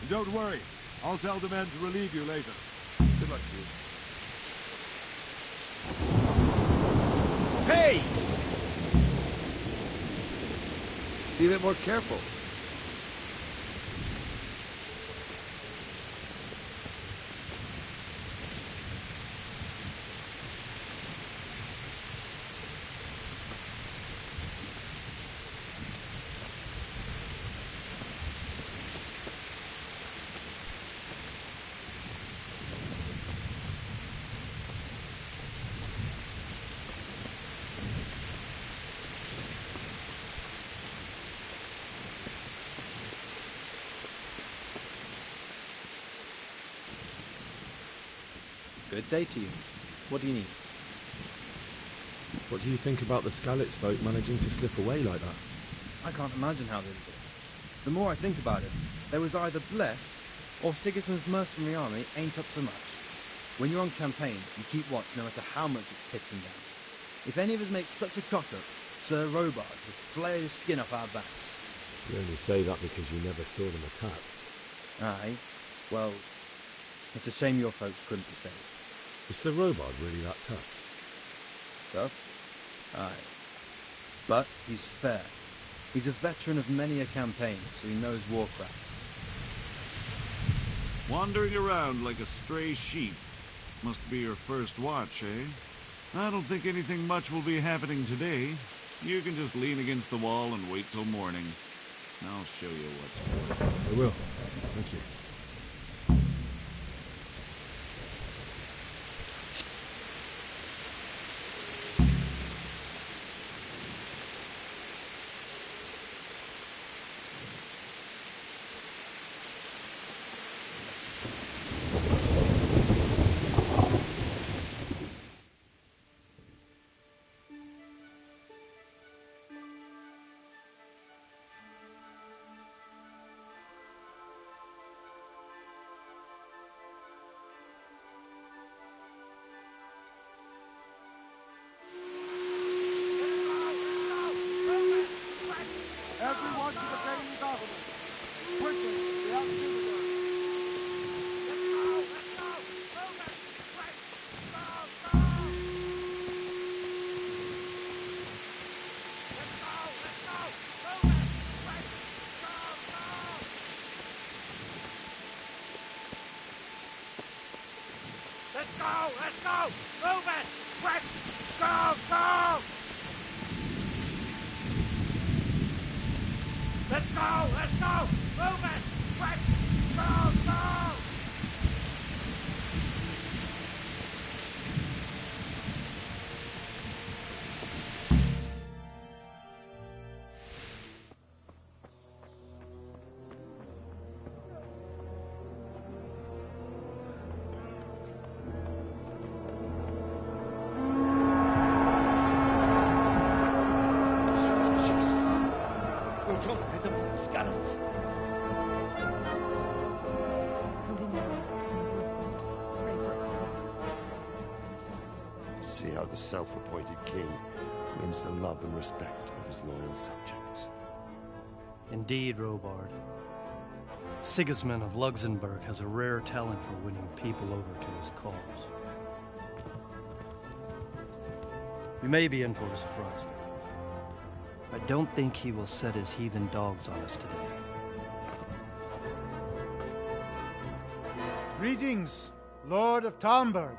And don't worry, I'll tell the men to relieve you later. Good luck to you.
Hey! Be a bit more careful.
Good day to you. What do you need?
What do you think about the Skalitz folk managing to slip away like that?
I can't imagine how they did it. The more I think about it, they was either blessed, or Sigismund's mercenary army ain't up to much. When you're on campaign, you keep watch no matter how much it's pissing down. If any of us make such a cock-up, Sir Robard would flare his skin off our backs.
You only say that because you never saw them attack.
Aye. Well, it's a shame your folks couldn't be saved.
Is Sir Robard really that tough?
Tough? Aye. But he's fair. He's a veteran of many a campaign, so he knows warcraft.
Wandering around like a stray sheep. Must be your first watch, eh? I don't think anything much will be happening today. You can just lean against the wall and wait till morning. I'll show you what's what.
I will. Thank you.
Everyone to the main government. Quickly, we have to do the
Let's go! Let's go! Move it! Quick! Go! Go! Let's go! Let's go! Move it! Quick! Go! Go!
See how the self-appointed king wins the love and respect of his loyal subjects.
Indeed, Robard. Sigismund of Luxembourg has a rare talent for winning people over to his cause. We may be in for a surprise, though. I don't think he will set his heathen dogs on us today.
Greetings, Lord of Talmberg.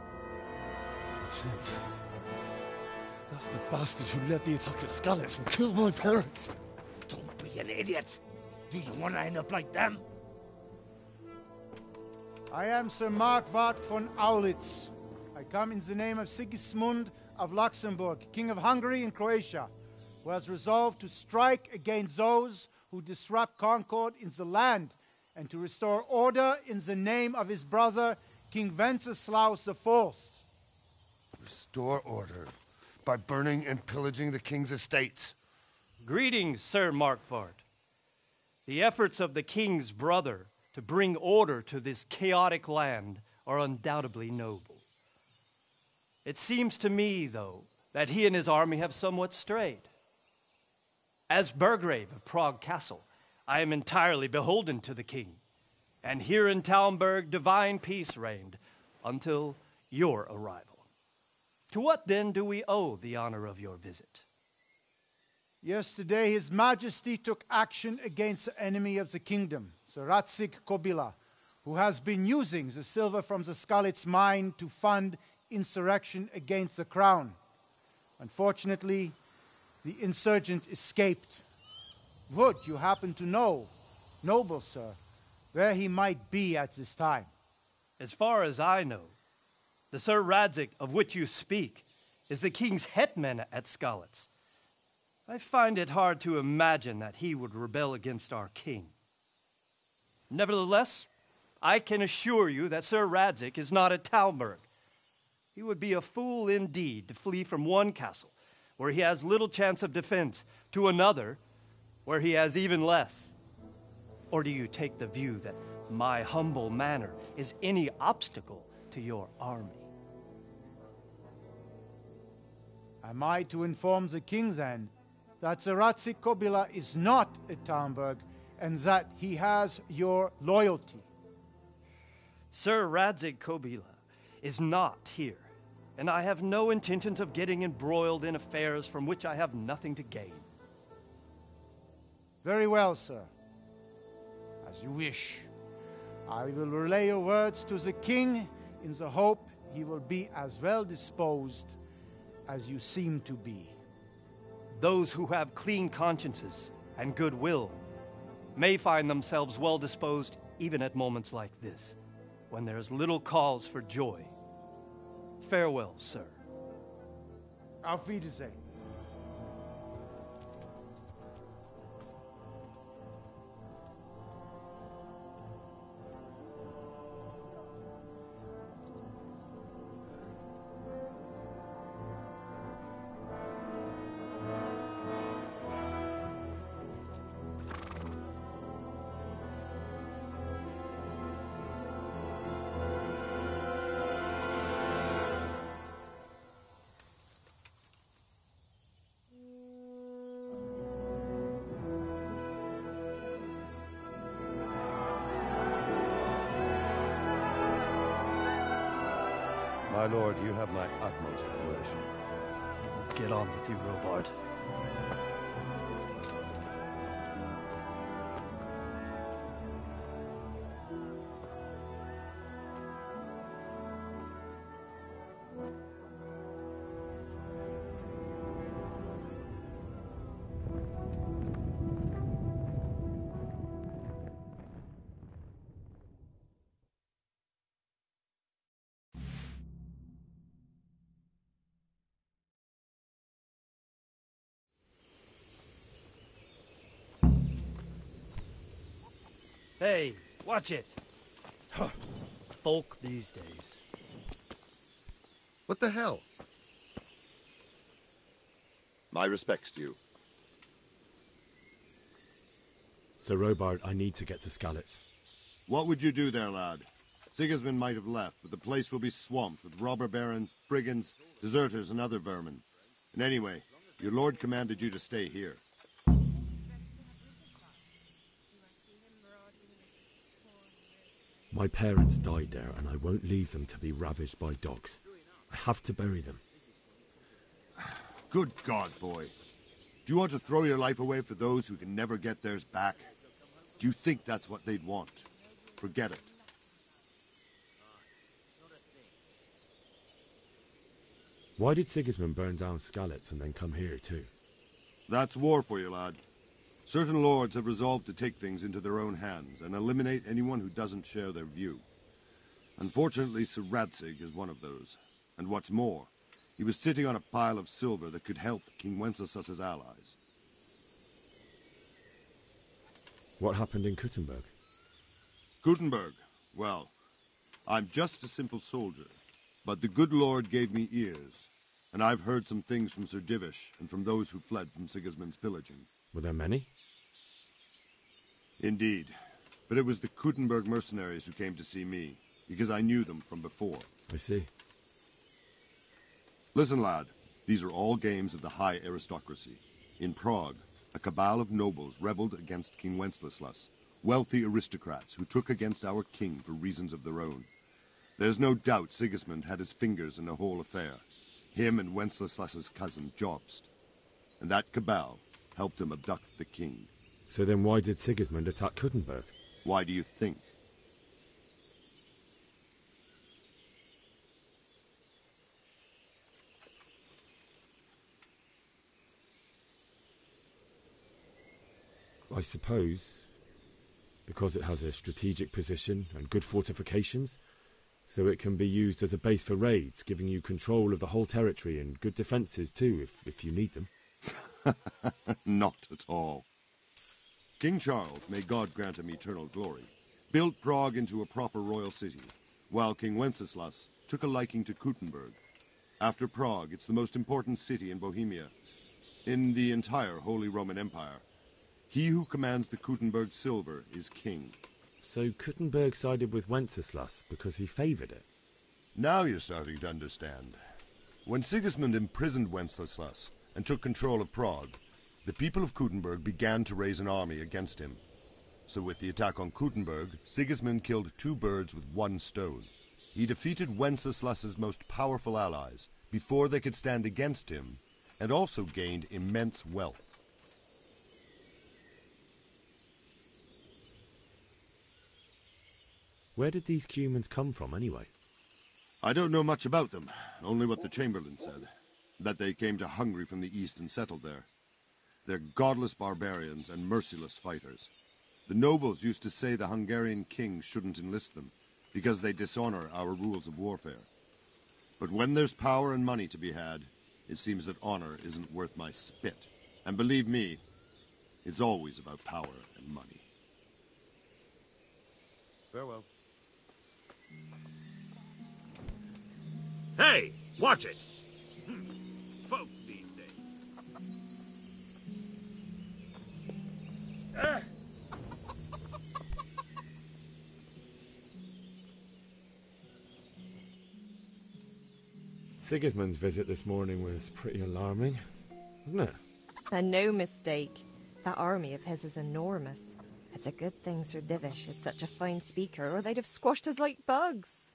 That's the bastard who led the attack at Skalitz and killed my parents.
Don't be an idiot. Do you want to end up like them?
I am Sir Markwart von Aulitz. I come in the name of Sigismund of Luxembourg, King of Hungary and Croatia, who has resolved to strike against those who disrupt concord in the land and to restore order in the name of his brother, King Wenceslaus IV.
Restore order by burning and pillaging the king's estates.
Greetings, Sir Markwart. The efforts of the king's brother to bring order to this chaotic land are undoubtedly noble. It seems to me, though, that he and his army have somewhat strayed. As Burgrave of Prague Castle, I am entirely beholden to the king, and here in Talmberg divine peace reigned until your arrival. To what then do we owe the honor of your visit?
Yesterday, His Majesty took action against the enemy of the kingdom, Sir Radzig Kobyla, who has been using the silver from the Skalitz mine to fund insurrection against the crown. Unfortunately, the insurgent escaped. Would you happen to know, noble sir, where he might be at this time?
As far as I know, the Sir Radzig of which you speak is the king's hetman at Skalitz. I find it hard to imagine that he would rebel against our king. Nevertheless, I can assure you that Sir Radzig is not at Talmberg,
He would be a fool indeed to flee from one castle, where he has little chance of defense, to another, where he has even less. Or do you take the view that my humble manner is any obstacle to your army?
Am I to inform the king, then, that Sir Ratzik Kobila is not at Talmberg, and that he has your loyalty?
Sir Radzik Kobila is not here, and I have no intentions of getting embroiled in affairs from which I have nothing to gain.
Very well, sir. As you wish. I will relay your words to the king in the hope he will be as well disposed as you seem to be.
Those who have clean consciences and goodwill may find themselves well disposed even at moments like this, when there is little cause for joy. Farewell, sir.
Auf Wiedersehen.
My lord, you have my utmost admiration.
Get on with you, Robard. Hey, watch it. Folk these days.
What the hell? My respects to you.
Sir Robard, I need to get to Skalitz.
What would you do there, lad? Sigismund might have left, but the place will be swamped with robber barons, brigands, deserters, and other vermin. And anyway, your lord commanded you to stay here.
My parents died there, and I won't leave them to be ravaged by dogs. I have to bury them.
Good God, boy. Do you want to throw your life away for those who can never get theirs back? Do you think that's what they'd want? Forget it.
Why did Sigismund burn down Skalitz and then come here too?
That's war for you, lad. Certain lords have resolved to take things into their own hands and eliminate anyone who doesn't share their view. Unfortunately, Sir Radzig is one of those. And what's more, he was sitting on a pile of silver that could help King Wenceslas's allies.
What happened in Kuttenberg?
Kuttenberg? Well, I'm just a simple soldier, but the good Lord gave me ears, and I've heard some things from Sir Divish and from those who fled from Sigismund's pillaging.
Were there many?
Indeed, but it was the Kuttenberg mercenaries who came to see me, because I knew them from before.
I see.
Listen, lad, these are all games of the high aristocracy. In Prague, a cabal of nobles rebelled against King Wenceslas, wealthy aristocrats who took against our king for reasons of their own. There's no doubt Sigismund had his fingers in the whole affair, him and Wenceslas's cousin, Jobst. And that cabal helped him abduct the king.
So then why did Sigismund attack Kuttenberg?
Why do you think?
I suppose because it has a strategic position and good fortifications, so it can be used as a base for raids, giving you control of the whole territory and good defences too, if you need them.
Not at all. King Charles, may God grant him eternal glory, built Prague into a proper royal city, while King Wenceslas took a liking to Kuttenberg After Prague, it's the most important city in Bohemia, in the entire Holy Roman Empire. He who commands the Kuttenberg silver is king.
So Kuttenberg sided with Wenceslas because he favoured it?
Now you're starting to understand. When Sigismund imprisoned Wenceslas and took control of Prague, the people of Kuttenberg began to raise an army against him. So with the attack on Kuttenberg, Sigismund killed 2 birds with 1 stone. He defeated Wenceslas's most powerful allies before they could stand against him, and also gained immense wealth.
Where did these Cumans come from, anyway?
I don't know much about them, only what the Chamberlain said, that they came to Hungary from the east and settled there. They're godless barbarians and merciless fighters. The nobles used to say the Hungarian king shouldn't enlist them, because they dishonor our rules of warfare. But when there's power and money to be had, it seems that honor isn't worth my spit. And believe me, it's always about power and money.
Farewell.
Hey, watch it! Folk these days.
Sigismund's visit this morning was pretty alarming, wasn't it?
And no mistake. That army of his is enormous. It's a good thing Sir Divish is such a fine speaker, or they'd have squashed us like bugs.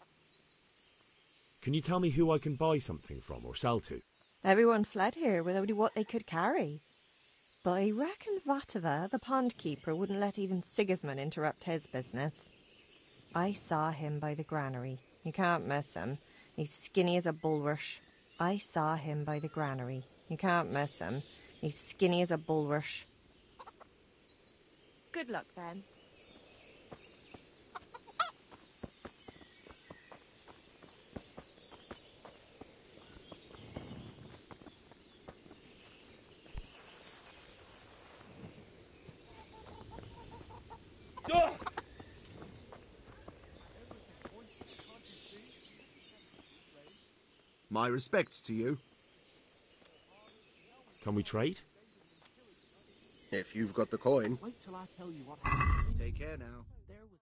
Can you tell me who I can buy something from or sell to?
Everyone fled here with only what they could carry. But I reckon Vatava, the pond keeper, wouldn't let even Sigismund interrupt his business. I saw him by the granary. You can't miss him. He's skinny as a bulrush. I saw him by the granary. You can't miss him. He's skinny as a bulrush. Good luck, then.
My respects to you.
Can we trade?
If you've got the coin.
Wait till I tell you what happened.
Take care now.
There was...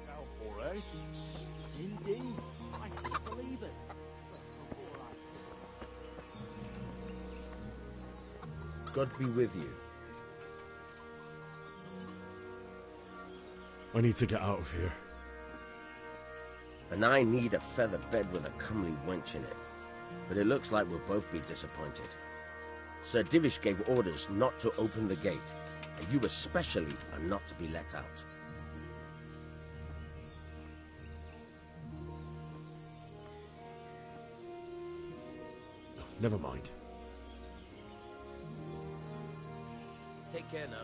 Now for, eh?
Indeed. I can't believe it.
God be with you.
I need to get out of here.
And I need a feather bed with a comely wench in it. But it looks like we'll both be disappointed. Sir Divish gave orders not to open the gate, and you especially are not to be let out.
Never mind.
Take care now.